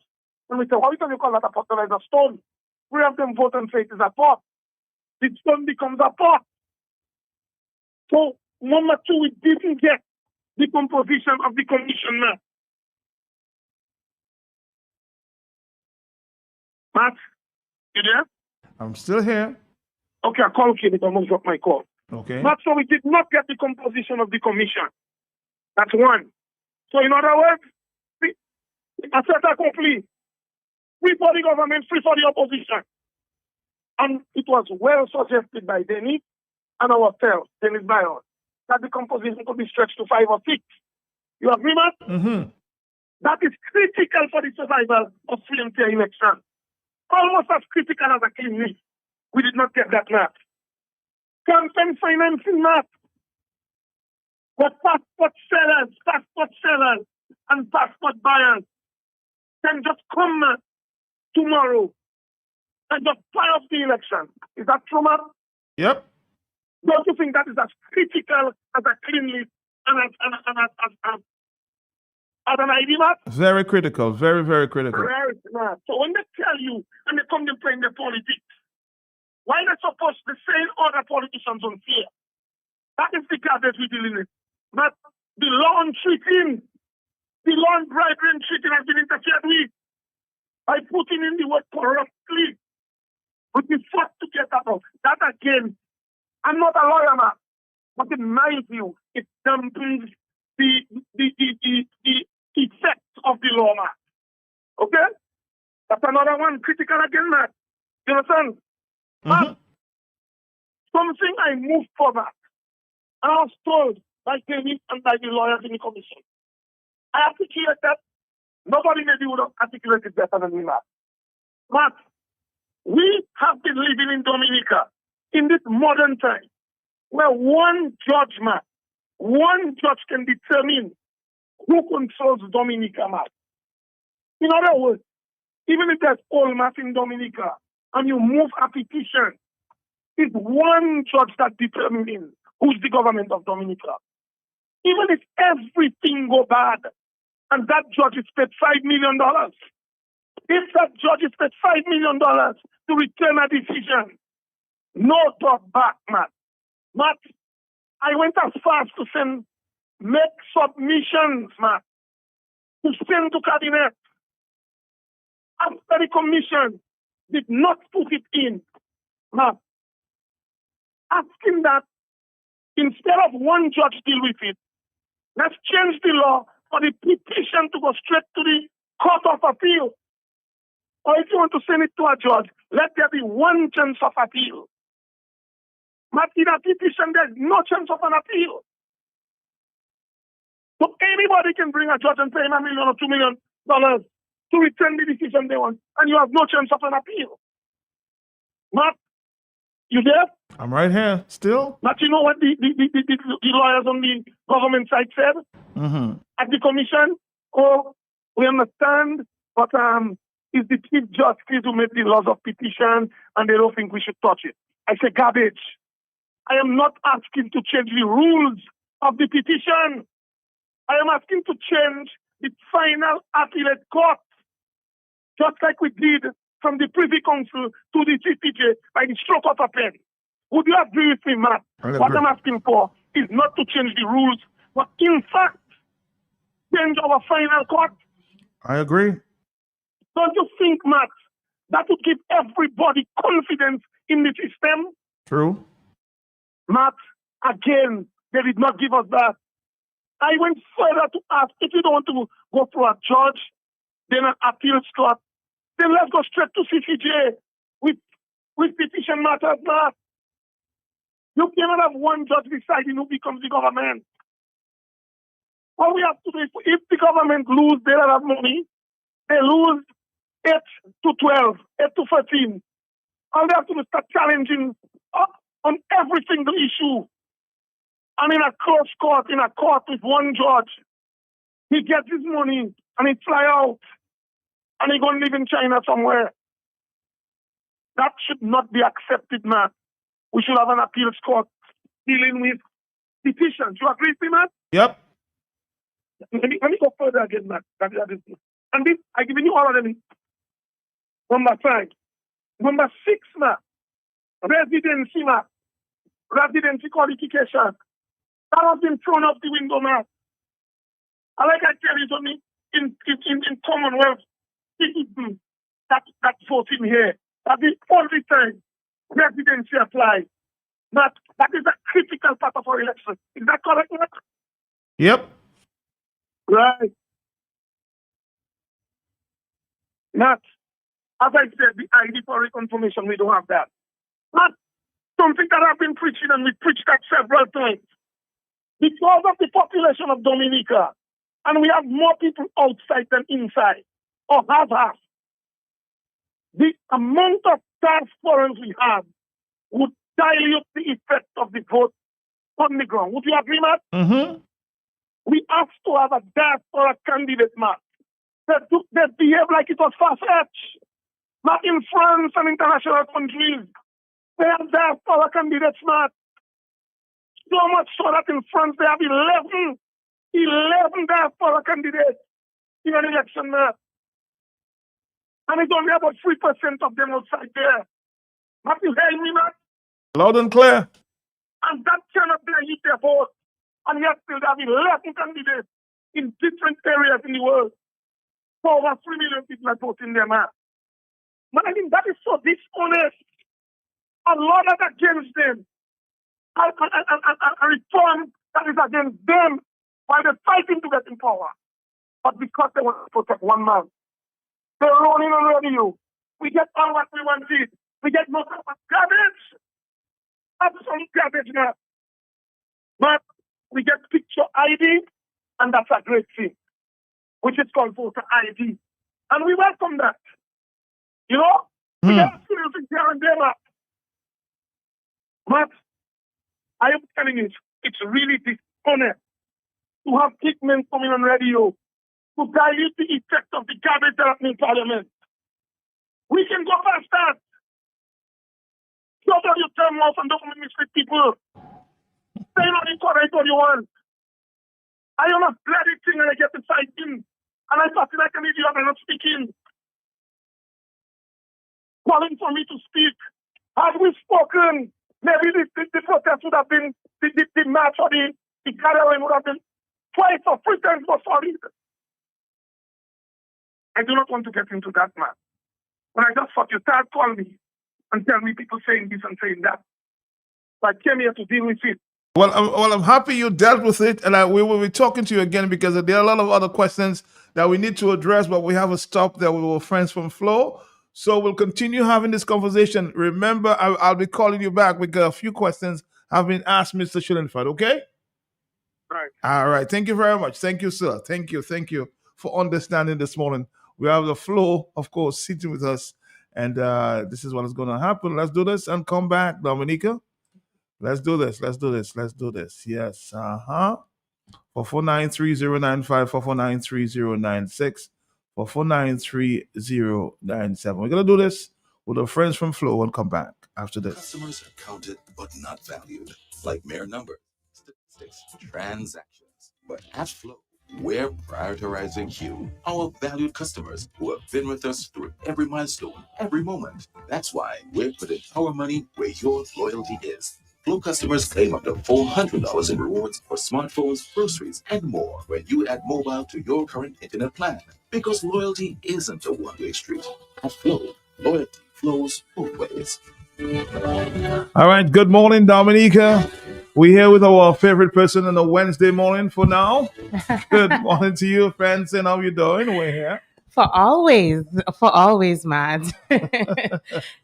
and we say, how can you call that a pot? There's a stone. We have them vote and say it is a pot. The stone becomes a pot. So, number two, we didn't get the composition of the commission, Matt. Matt, you there? I'm still here. Okay, I call Kid, I almost dropped my call. Okay. Matt, so we did not get the composition of the commission. That's one. So in other words, a fait accompli. Free for the government, free for the opposition. And it was well suggested by Dennis and ourselves, Dennis Byron, that the composition could be stretched to 5 or 6. You agree, Matt? Mm-hmm. That is critical for the survival of free and fair election. Almost as critical as a clean list. We did not get that, Matt. Campaign financing, Matt. But passport sellers, and passport buyers can just come tomorrow and just buy off the election. Is that true, Matt? Yep. Don't you think that is as critical as a clean list and as an ID, Matt? Very critical. Very, very critical. Right, Matt. So when they tell you and they come to play in the politics, why they supposed to say other politicians unfair? That is the garbage we're dealing with. But the law on cheating, the law on bribery and cheating has been interfered with by putting in the word corruptly. But we fought to get that out. That again, I'm not a lawyer, man, but in my view, it dampens the effect of the law, man. Okay? That's another one critical again, man. You understand? Mm-hmm. Something I moved for that. I was told by David and by the lawyers in the commission. I articulate that. Nobody maybe would have articulated better than me, Matt. But we have been living in Dominica in this modern time where one judge can determine who controls Dominica, Matt. In other words, even if there's all mass in Dominica and you move a petition, it's one judge that determines who's the government of Dominica. Even if everything go bad and that judge is paid $5 million, if that judge is paid $5 million to return a decision, no talk back, Matt. Matt, I went as far as to make submissions, Matt, to send to cabinet. After the commission did not put it in, Matt, asking that instead of one judge deal with it, let's change the law for the petition to go straight to the Court of Appeal. Or if you want to send it to a judge, let there be one chance of appeal. But in a petition, there's no chance of an appeal. So anybody can bring a judge and pay him $1 million or $2 million to return the decision they want, and you have no chance of an appeal. Matt, you there? I'm right here, still. But you know what the lawyers on the government side said? Mm-hmm. At the commission? Oh, we understand, but it's the Chief Justice who made the laws of petition, and they don't think we should touch it. I say garbage. I am not asking to change the rules of the petition. I am asking to change the final appellate court. just like we did from the Privy Council to the CPJ by the stroke of a pen. Would you agree with me, Matt? What I'm asking for is not to change the rules, but in fact, change our final court. I agree. Don't you think, Matt, that would give everybody confidence in the system? True. Matt, again, they did not give us that. I went further to ask, if you don't want to go through a judge, then an appeals court, then let's go straight to CCJ with petition matters, Matt. You cannot have one judge deciding who becomes the government. All we have to do is, if the government lose, they don't have money. They lose 8 to 12, 8 to 13. All they have to do is start challenging on every single issue. And in a close court, in a court with one judge, he gets his money and he fly out and he go and live in China somewhere. That should not be accepted, man. We should have an appeals court dealing with petitions. You agree with me, man? Yep. Let me go further again, man. And this, I'm giving you all of them. Number 5. Number 6, man. Residency, man. Residency qualification. That has been thrown out the window, man. And like I tell you, Tony, in Commonwealth, citizens that vote in here, that the only time residency applies. That is a critical part of our election. Is that correct, Matt? Yep. Right. Matt, as I said, the ID for reconfirmation, we don't have that. Matt, something that I've been preaching, and we preached that several times. Because of the population of Dominica, and we have more people outside than inside, or have half, the amount of transparency we have would dilute the effect of the vote on the ground. Would you agree, Matt? Mm-hmm. We have to have a diaspora candidate, Matt, that behave like it was far-fetched. Not in France and international countries. They have diaspora candidates, Matt. So much so that in France they have 11 diaspora candidates in an election, Matt. And it's only about 3% of them outside there. Matt, you hear me, Matt? Loud and clear. And that cannot dilute their vote. And yet still have 11 candidates in different areas in the world. So over 3 million people are voting there, man. Man, I mean, that is so dishonest. A law that against them. A reform that is against them while they're fighting to get in power. But because they want to protect one man, they're running on radio. We get all what we wanted. We get most of our garbage. Absolute garbage, man. But we get picture ID, and that's a great thing, which is called voter ID. And we welcome that. You know? We get experience here and there, Matt. But I am telling you, it's really dishonest to have pigments coming on radio to dilute the effect of the garbage that happened in Parliament. We can go past that. Shut down your term off and don't mistreat people. Say not the correct what you want. I am a bloody thing and I get to fighting. And I feel like an idiot and not speaking. Calling for me to speak. Had we spoken, maybe the protest would have been, the march or the gathering would have been twice or 3 times more solid. I do not want to get into that, man. When I just thought you start calling me and tell me people saying this and saying that. So I came here to deal with it. Well, I'm happy you dealt with it, and we will be talking to you again because there are a lot of other questions that we need to address, but we have a stop there with our friends from Flow. So we'll continue having this conversation. Remember, I'll be calling you back because a few questions have been asked, Mr. Schillenfeld, okay? Right. All right. Thank you very much. Thank you, sir. Thank you for understanding this morning. We have the Flow, of course, sitting with us, and this is what is going to happen. Let's do this and come back, Dominica. Let's do this. Yes. 4493095, 4493096, 4493097. We're going to do this with our friends from Flow and come back after this. Customers are counted but not valued, like mere numbers, statistics, transactions. But at Flow, We're prioritizing you, our valued customers who have been with us through every milestone, every moment. That's why we're putting our money where your loyalty is. Flow customers claim up to $400 in rewards for smartphones, groceries, and more when you add mobile to your current internet plan. Because loyalty isn't a one-way street. At Flow, loyalty flows both ways. All right. Good morning, Dominica. We're here with our favorite person on a Wednesday morning for now. Good morning to you, friends, and how you doing? We're here. For always, Matt.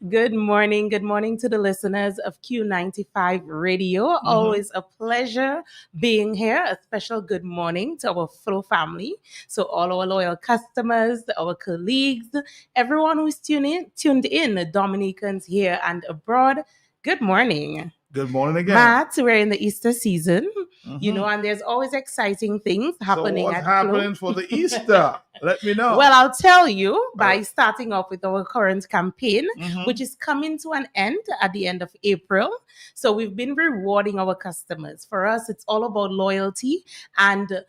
Good morning to the listeners of Q95 Radio. Always a pleasure being here. A special good morning to our Flow family. So all our loyal customers, our colleagues, everyone who's tuned in, Dominicans here and abroad. Good morning. Good morning again. Matt, we're in the Easter season, and there's always exciting things happening So what's at happening Flow. for the Easter? Let me know. Well, I'll tell you by starting off with our current campaign, Mhm. which is coming to an end at the end of April. So we've been rewarding our customers. For us, it's all about loyalty and,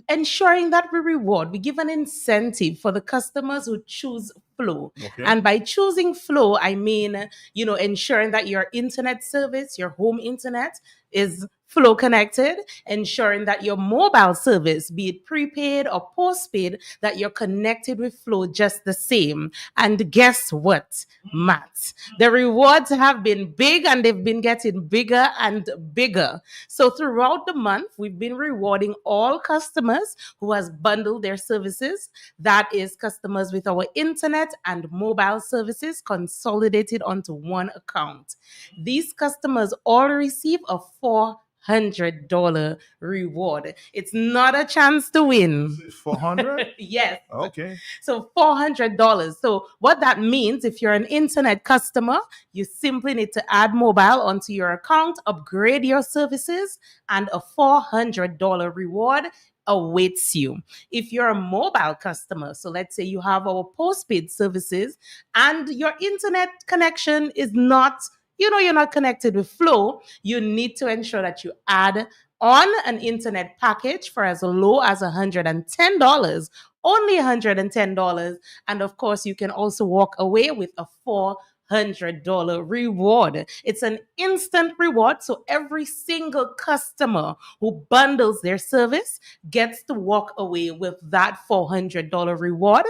ensuring that we give an incentive for the customers who choose Flow. Okay. And by choosing Flow, I mean, ensuring that your internet service, your home internet is Flow connected, ensuring that your mobile service, be it prepaid or postpaid, that you're connected with Flow just the same. And guess what, Matt? The rewards have been big and they've been getting bigger and bigger. So throughout the month, we've been rewarding all customers who has bundled their services. That is customers with our internet and mobile services consolidated onto one account. These customers all receive a $400 reward. It's not a chance to win. 400? Yes. Okay. So $400. So what that means, if you're an internet customer, you simply need to add mobile onto your account, upgrade your services, and a $400 reward awaits you. If you're a mobile customer, so let's say you have our postpaid services and your internet connection is not, you're not connected with Flow, you need to ensure that you add on an internet package for as low as $110, only $110. And of course, you can also walk away with a $400 reward. It's an instant reward. So every single customer who bundles their service gets to walk away with that $400 reward.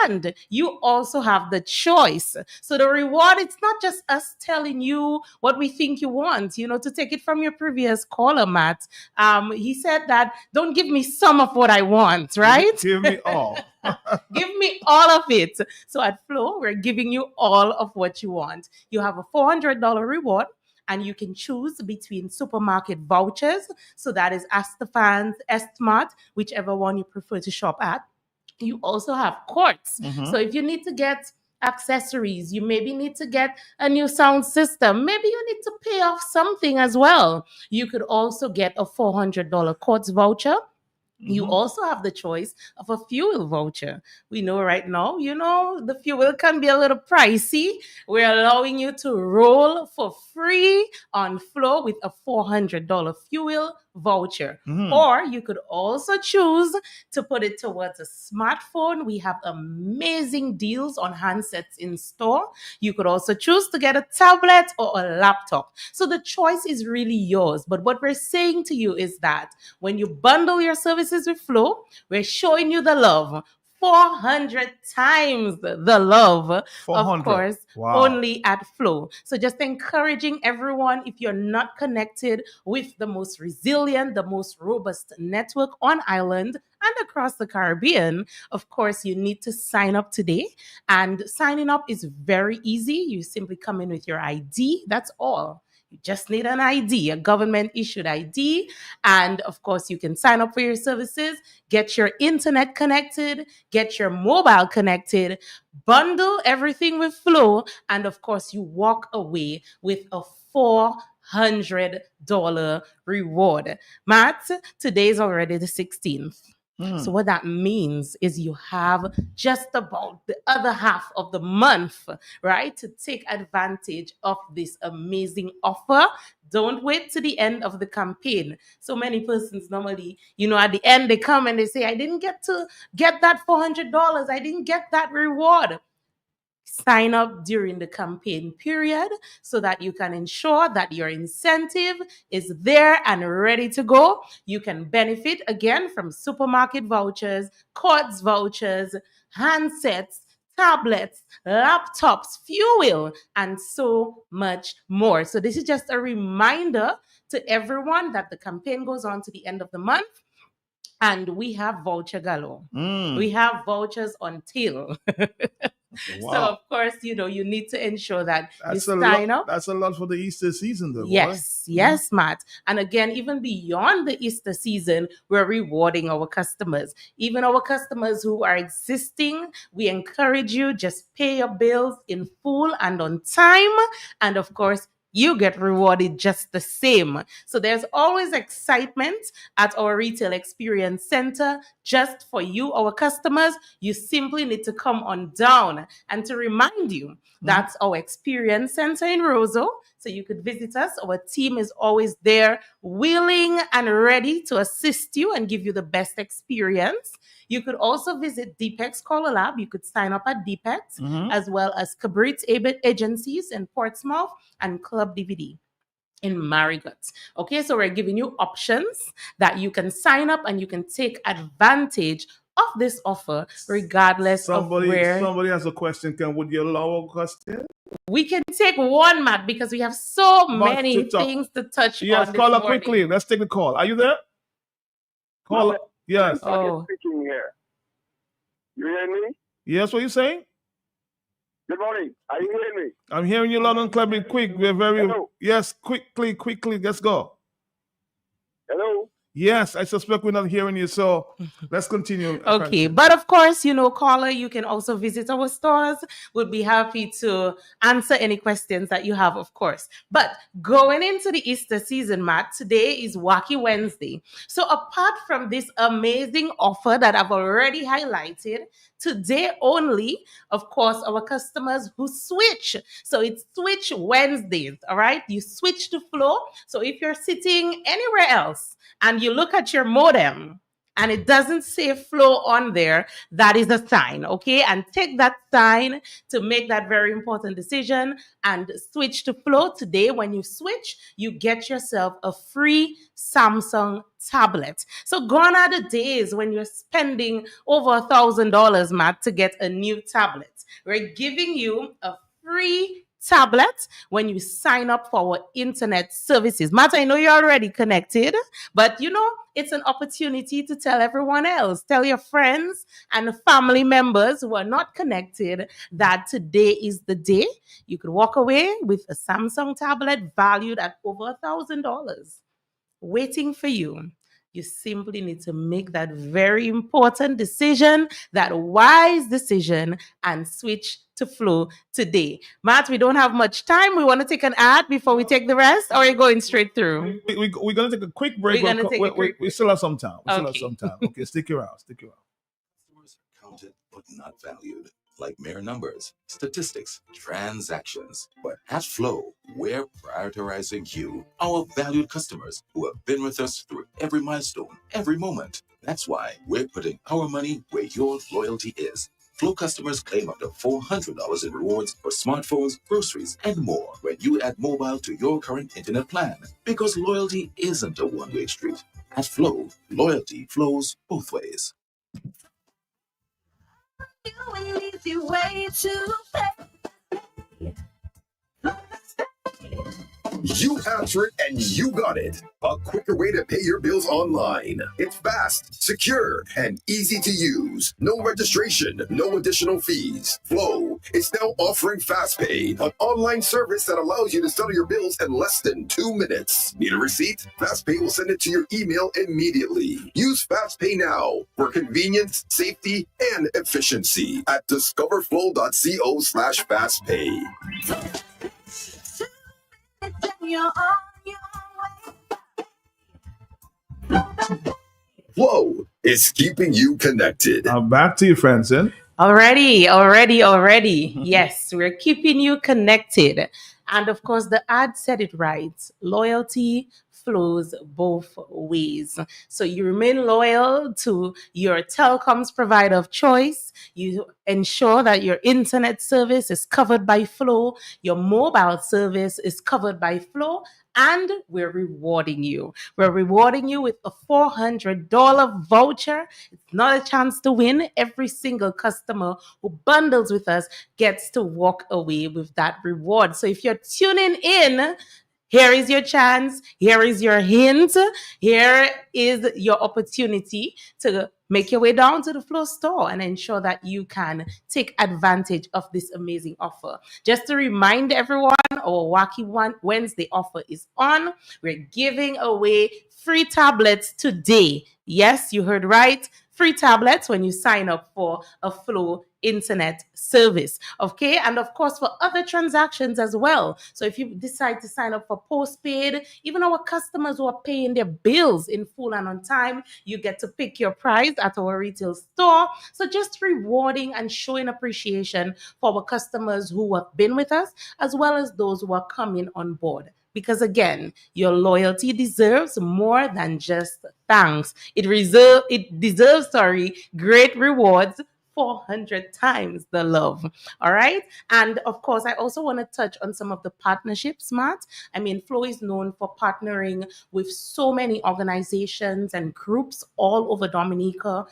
And you also have the choice. So the reward, it's not just us telling you what we think you want, to take it from your previous caller, Matt. He said that don't give me some of what I want, right? Give me all. Give me all of it. So at Flow, we're giving you all of what you want. You have a $400 reward, and you can choose between supermarket vouchers. So that is Astafans, Estmart, whichever one you prefer to shop at. You also have courts. Mhm. So if you need to get accessories, you maybe need to get a new sound system, maybe you need to pay off something as well. You could also get a $400 courts voucher. You also have the choice of a fuel voucher. We know right now, the fuel can be a little pricey. We're allowing you to roll for free on Flow with a $400 fuel voucher. Mhm. Or you could also choose to put it towards a smartphone. We have amazing deals on handsets in store. You could also choose to get a tablet or a laptop. So the choice is really yours. But what we're saying to you is that when you bundle your services with Flow, we're showing you the love. 400 times the love, 400. of course, Wow. only at Flow. So just encouraging everyone, if you're not connected with the most resilient, the most robust network on island and across the Caribbean, of course, you need to sign up today. And signing up is very easy. You simply come in with your ID. That's all. You just need an ID, a government issued ID. And of course, you can sign up for your services, get your internet connected, get your mobile connected, bundle everything with Flow. And of course, you walk away with a $400 reward. Matt, today's already the 16th. So what that means is you have just about the other half of the month, right, to take advantage of this amazing offer Don't wait to the end of the campaign. So many persons normally, at the end they come and they say, I didn't get to get that $400. I didn't get that reward. Sign up during the campaign period so that you can ensure that your incentive is there and ready to go. You can benefit again from supermarket vouchers, courts vouchers, handsets, tablets, laptops, fuel, and so much more. So this is just a reminder to everyone that the campaign goes on to the end of the month. And we have voucher galore. We have vouchers until. Wow. So, of course, you need to ensure that That's you a sign lot. up. That's a lot for the Easter season, though. Yes, Matt. And again, even beyond the Easter season, we're rewarding our customers. Even our customers who are existing, we encourage you, just pay your bills in full and on time. And of course, you get rewarded just the same. So there's always excitement at our Retail Experience Center just for you, our customers. You simply need to come on down. And to remind you, that's our Experience Center in Roseau. So you could visit us. Our team is always there, willing and ready to assist you and give you the best experience. You could also visit Deepex Color Lab. You could sign up at Deepex, as well as Cabrit Agencies in Portsmouth and Club DVD in Marigot. Okay, so we're giving you options that you can sign up and you can take advantage of this offer regardless of where. Somebody has a question. Would you allow a question? We can take one, Matt, because we have so many things to touch on. Yes, this caller, morning. quickly. Let's take the call. Are you there? Caller. Yes. Speaking here. You hear me? Yes, what are you saying? Good morning. Are you hearing me? I'm hearing you loud and clear. Be quick. We're very. Hello. Yes, quickly. Let's go. Hello. Yes, I suspect we're not hearing you, so let's continue. Okay, but of course, caller, you can also visit our stores. We'll be happy to answer any questions that you have, of course. But going into the Easter season, Matt, today is Wacky Wednesday. So apart from this amazing offer that I've already highlighted, today only, of course, our customers who switch. So it's Switch Wednesdays, all right? You switch to Flow. So if you're sitting anywhere else and you look at your modem and it doesn't say Flow on there, that is a sign, okay? And take that sign to make that very important decision and switch to Flow. Today, when you switch, you get yourself a free Samsung tablet. So gone are the days when you're spending over $1,000, Matt, to get a new tablet. We're giving you a free tablet when you sign up for our internet services. Matt, I know you're already connected, but it's an opportunity to tell everyone else, tell your friends and family members who are not connected that today is the day. You could walk away with a Samsung tablet valued at over $1,000 waiting for you. You simply need to make that very important decision, that wise decision, and switch to Flow today. Matt, we don't have much time. We want to take an ad before we take the rest, or are you going straight through? We're going to take a quick break. We still have some time. Okay, stick around. Customers are counted but not valued, like mere numbers, statistics, transactions. But at Flow, we're prioritizing you, our valued customers who have been with us through every milestone, every moment. That's why we're putting our money where your loyalty is. Flow customers claim up to $400 in rewards for smartphones, groceries, and more when you add mobile to your current internet plan. Because loyalty isn't a one-way street. At Flow, loyalty flows both ways. An easy way to pay. You answered and you got it. A quicker way to pay your bills online. It's fast, secure, and easy to use. No registration, no additional fees. Flow is now offering FastPay, an online service that allows you to settle your bills in less than 2 minutes. Need a receipt? FastPay will send it to your email immediately. Use FastPay now for convenience, safety, and efficiency at discoverflow.co/fastpay. You're on your way. Flow is keeping you connected. Back to you, Francine. Already. Yes, we're keeping you connected. And of course, the ad said it right. Loyalty flows both ways. So you remain loyal to your telecoms provider of choice. You ensure that your internet service is covered by Flow, your mobile service is covered by Flow, and we're rewarding you. We're rewarding you with a $400 voucher. It's not a chance to win. Every single customer who bundles with us gets to walk away with that reward. So if you're tuning in, here is your chance. Here is your hint. Here is your opportunity to make your way down to the Flow store and ensure that you can take advantage of this amazing offer. Just to remind everyone, our Wacky Wednesday offer is on. We're giving away free tablets today. Yes, you heard right. Free tablets when you sign up for a Flow internet service. Okay. And of course, for other transactions as well. So if you decide to sign up for postpaid, even our customers who are paying their bills in full and on time, you get to pick your price at our retail store. So just rewarding and showing appreciation for our customers who have been with us, as well as those who are coming on board. Because again, your loyalty deserves more than just thanks. It deserves, great rewards, 400 times the love. All right. And of course, I also want to touch on some of the partnerships, Matt. I mean, Flow is known for partnering with so many organizations and groups all over Dominica,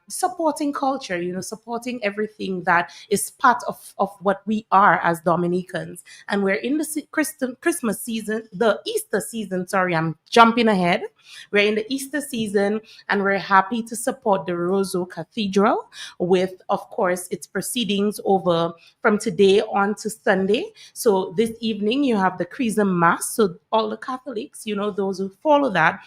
supporting culture, supporting everything that is part of what we are as Dominicans. And we're in the Christmas season, the Easter season. Sorry, I'm jumping ahead. We're in the Easter season, and we're happy to support the Roseau Cathedral with, of course, its proceedings over from today on to Sunday. So this evening, you have the Chrism Mass. So all the Catholics, those who follow that,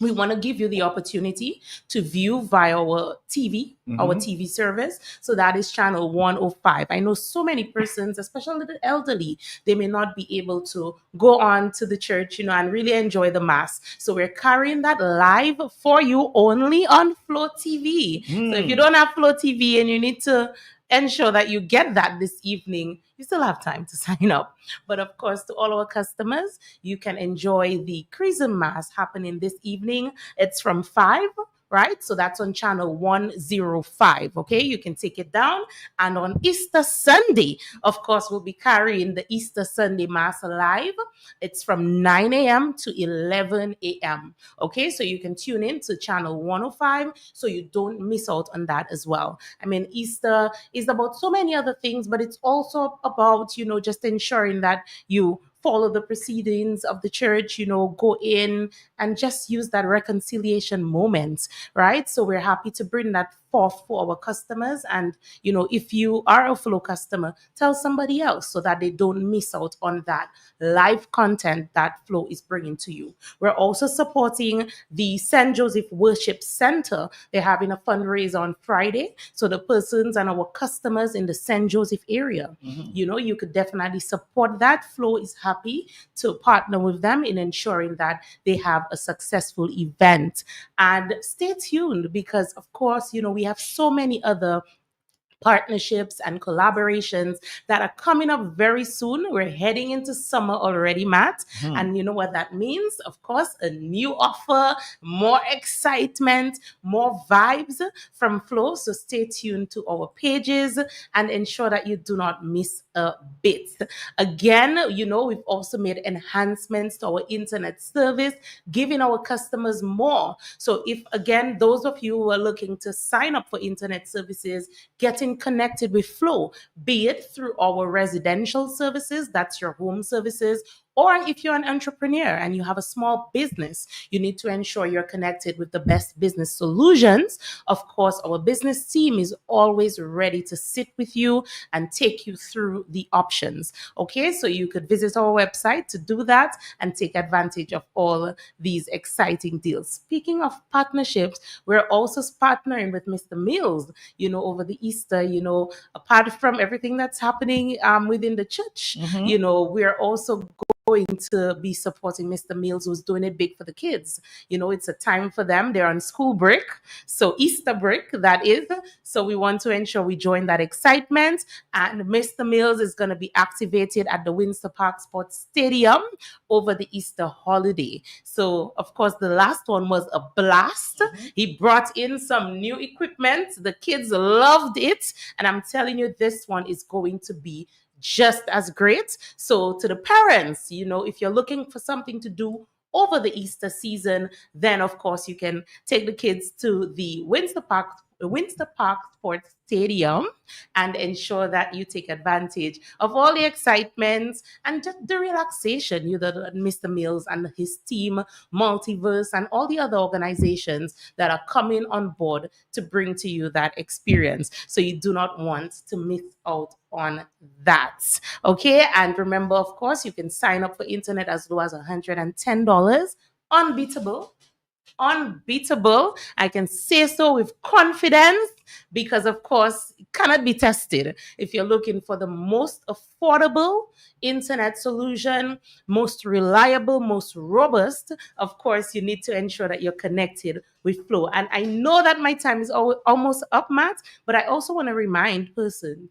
we want to give you the opportunity to view via our TV service. So that is channel 105. I know so many persons, especially the elderly, they may not be able to go on to the church, and really enjoy the mass. So we're carrying that live for you only on Flow TV. So if you don't have Flow TV and you need to ensure that you get that this evening, you still have time to sign up. But of course, to all our customers, you can enjoy the Chrism Mass happening this evening. It's from 5, right? So that's on channel 105. Okay, you can take it down. And on Easter Sunday, of course, we'll be carrying the Easter Sunday Mass live. It's from 9 a.m. to 11 a.m. Okay, so you can tune in to channel 105 so you don't miss out on that as well. I mean, Easter is about so many other things, but it's also about, just ensuring that you follow the proceedings of the church, go in and just use that reconciliation moment, right? So we're happy to bring that forth for our customers. And, if you are a Flow customer, tell somebody else so that they don't miss out on that live content that Flow is bringing to you. We're also supporting the St. Joseph Worship Center. They're having a fundraiser on Friday. So the persons and our customers in the St. Joseph area, you could definitely support that. Flow is happy to partner with them in ensuring that they have a successful event. And stay tuned because, of course, we have so many other partnerships and collaborations that are coming up very soon. We're heading into summer already, Matt. And you know what that means? Of course, a new offer, more excitement, more vibes from Flow. So stay tuned to our pages and ensure that you do not miss a bit. Again, we've also made enhancements to our internet service, giving our customers more. So if, again, those of you who are looking to sign up for internet services, getting connected with Flow, be it through our residential services, that's your home services, or if you're an entrepreneur and you have a small business, you need to ensure you're connected with the best business solutions. Of course, our business team is always ready to sit with you and take you through the options. Okay, so you could visit our website to do that and take advantage of all these exciting deals. Speaking of partnerships, we're also partnering with Mr. Mills, over the Easter, apart from everything that's happening within the church, we're also going to be supporting Mr. Mills, who's doing it big for the kids. It's a time for them. They're on school break, so Easter break, that is. So we want to ensure we join that excitement. And Mr. Mills is going to be activated at the Windsor Park Sports Stadium over the Easter holiday. So, of course, the last one was a blast. He brought in some new equipment. The kids loved it. And I'm telling you, this one is going to be just as great. So to the parents, if you're looking for something to do over the Easter season, then of course you can take the kids to the Windsor Park Sports Stadium and ensure that you take advantage of all the excitement and just the relaxation that Mr. Mills and his team, Multiverse, and all the other organizations that are coming on board to bring to you that experience. So you do not want to miss out on that. Okay. And remember, of course, you can sign up for internet as low as $110. Unbeatable. I can say so with confidence because, of course, it cannot be tested. If you're looking for the most affordable internet solution, most reliable, most robust, of course, you need to ensure that you're connected with Flow. And I know that my time is almost up, Matt, but I also want to remind person,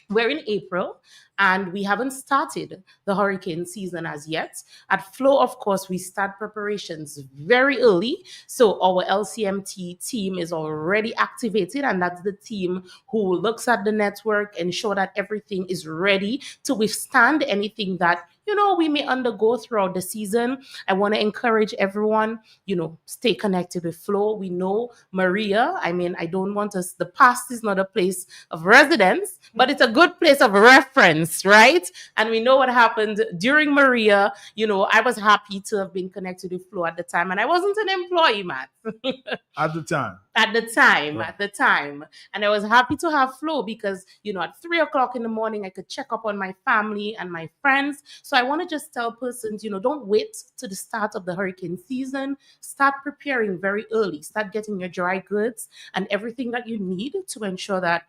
we're in April and we haven't started the hurricane season as yet. At Flow, of course, we start preparations very early. So our LCMT team is already activated, and that's the team who looks at the network, ensure that everything is ready to withstand anything that we may undergo throughout the season. I want to encourage everyone, stay connected with Flow. We know Maria. I don't want us, the past is not a place of residence, but it's a good place of reference, right? And we know what happened during Maria. I was happy to have been connected with Flow at the time, and I wasn't an employee, Matt. At the time. And I was happy to have Flow because, at 3:00 in the morning, I could check up on my family and my friends. So I want to just tell persons, don't wait to the start of the hurricane season. Start preparing very early. Start getting your dry goods and everything that you need to ensure that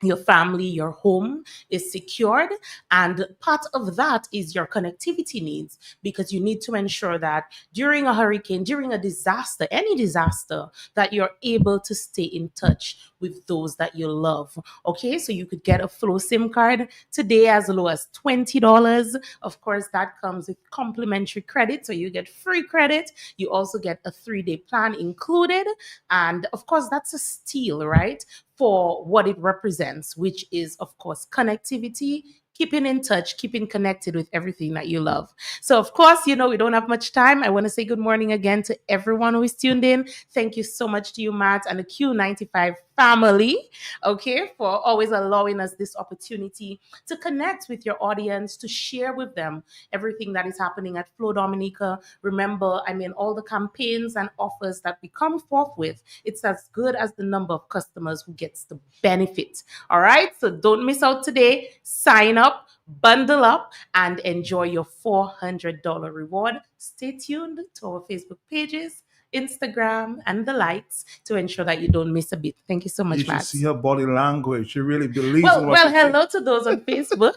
your family, your home is secured. And part of that is your connectivity needs, because you need to ensure that during a hurricane, during a disaster, any disaster, that you're able to stay in touch with those that you love. Okay, so you could get a Flow SIM card today as low as $20. Of course, that comes with complimentary credit, so you get free credit. You also get a 3-day plan included. And of course, that's a steal, right? For what it represents, which is, of course, connectivity, keeping in touch, keeping connected with everything that you love. So, of course, we don't have much time. I want to say good morning again to everyone who is tuned in. Thank you so much to you, Matt, and the Q95 family, okay, for always allowing us this opportunity to connect with your audience, to share with them everything that is happening at Flow Dominica. Remember, all the campaigns and offers that we come forth with, it's as good as the number of customers who gets the benefit. All right, so don't miss out today. Sign up, bundle up, and enjoy your $400 reward. Stay tuned to our Facebook pages, Instagram, and the likes to ensure that you don't miss a bit. Thank you so much, You should Matt. see her body language. She really believes in what Well, she says. hello to those on Facebook.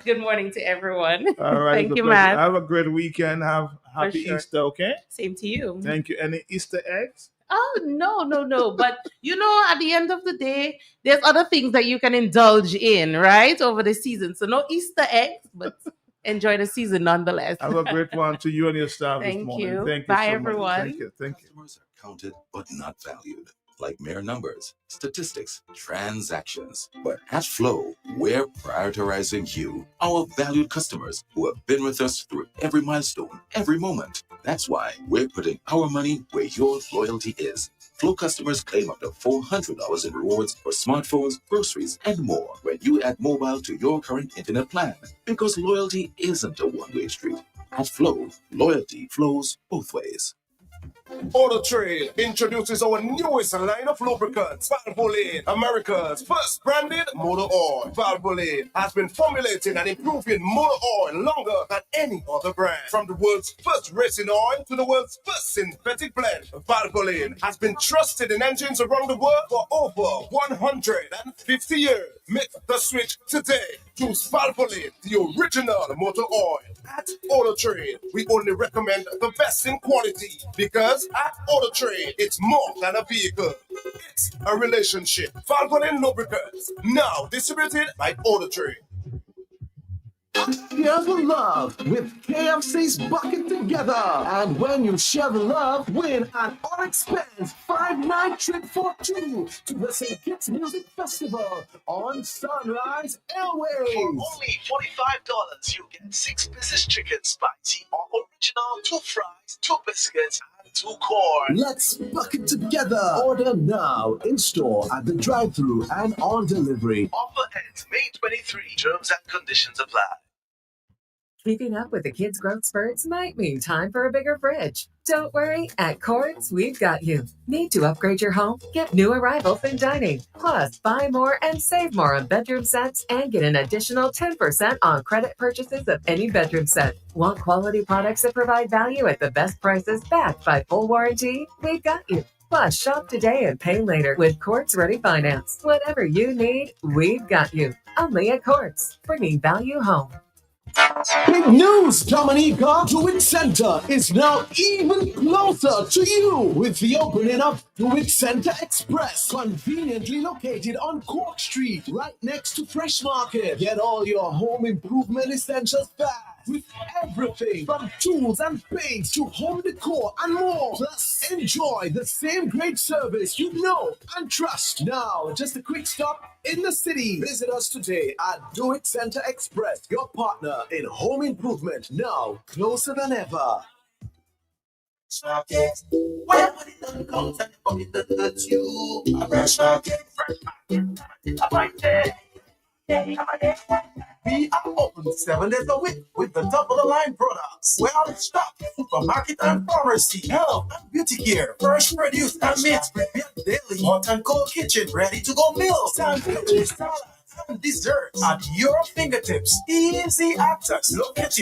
Good morning to everyone. All right. Thank it's a you, pleasure. Matt. Have a great weekend. Have happy sure. Easter, okay? Same to you. Thank you. Any Easter eggs? Oh, no. But, at the end of the day, there's other things that you can indulge in, right, over the season. So no Easter eggs, but enjoy the season nonetheless. Have a great one to you and your staff this Thank morning. you. Thank you Bye, so everyone. much. Thank you. Customers are counted but not valued, like mere numbers, statistics, transactions. But at Flow, we're prioritizing you, our valued customers who have been with us through every milestone, every moment. That's why we're putting our money where your loyalty is. Flow customers claim up to $400 in rewards for smartphones, groceries, and more when you add mobile to your current internet plan. Because loyalty isn't a one-way street. At Flow, loyalty flows both ways. Auto Trade introduces our newest line of lubricants, Valvoline, America's first branded motor oil. Valvoline has been formulating and improving motor oil longer than any other brand. From the world's first racing oil to the world's first synthetic blend, Valvoline has been trusted in engines around the world for over 150 years. Make the switch today. Choose Valvoline, the original motor oil. At Auto Trade, we only recommend the best in quality because at Auto Trade, it's more than a vehicle. It's a relationship. Valvoline lubricants, now distributed by Auto Trade. Share the love with KFC's Bucket Together. And when you share the love, win an all-expense 5-night trip for two to the St. Kitts Music Festival on Sunrise Airways. For only $45, you get 6 pieces chicken spicy or original, 2 fries, 2 biscuits, and 2 corn. Let's bucket together. Order now in store, at the drive-thru, and on delivery. Offer ends May 23. Terms and conditions apply. Keeping up with the kids' growth spurts might mean time for a bigger fridge. Don't worry, at Courts, we've got you. Need to upgrade your home? Get new arrivals in dining. Plus, buy more and save more on bedroom sets and get an additional 10% on credit purchases of any bedroom set. Want quality products that provide value at the best prices backed by full warranty? We've got you. Plus, shop today and pay later with Courts Ready Finance. Whatever you need, we've got you. Only at Courts, bringing value home. Big news, Dominica! DeWitt Center is now even closer to you with the opening of DeWitt Center Express, conveniently located on Cork Street, right next to Fresh Market. Get all your home improvement essentials fast with everything from tools and paints to home decor and more. Plus, enjoy the same great service you know and trust. Now, just a quick stop in the city. Visit us today at DeWitt Center Express, your partner in home improvement, now closer than ever. Market, where money don't count and the pocket doesn't hurt you. A fresh market, a fine day. We are open 7 days a week with the top of the line products. Well stocked supermarket and pharmacy, health and beauty care, fresh produce and meats prepared daily, hot and cold kitchen, ready to go meals, sandwiches, salads and desserts at your fingertips. Easy access, located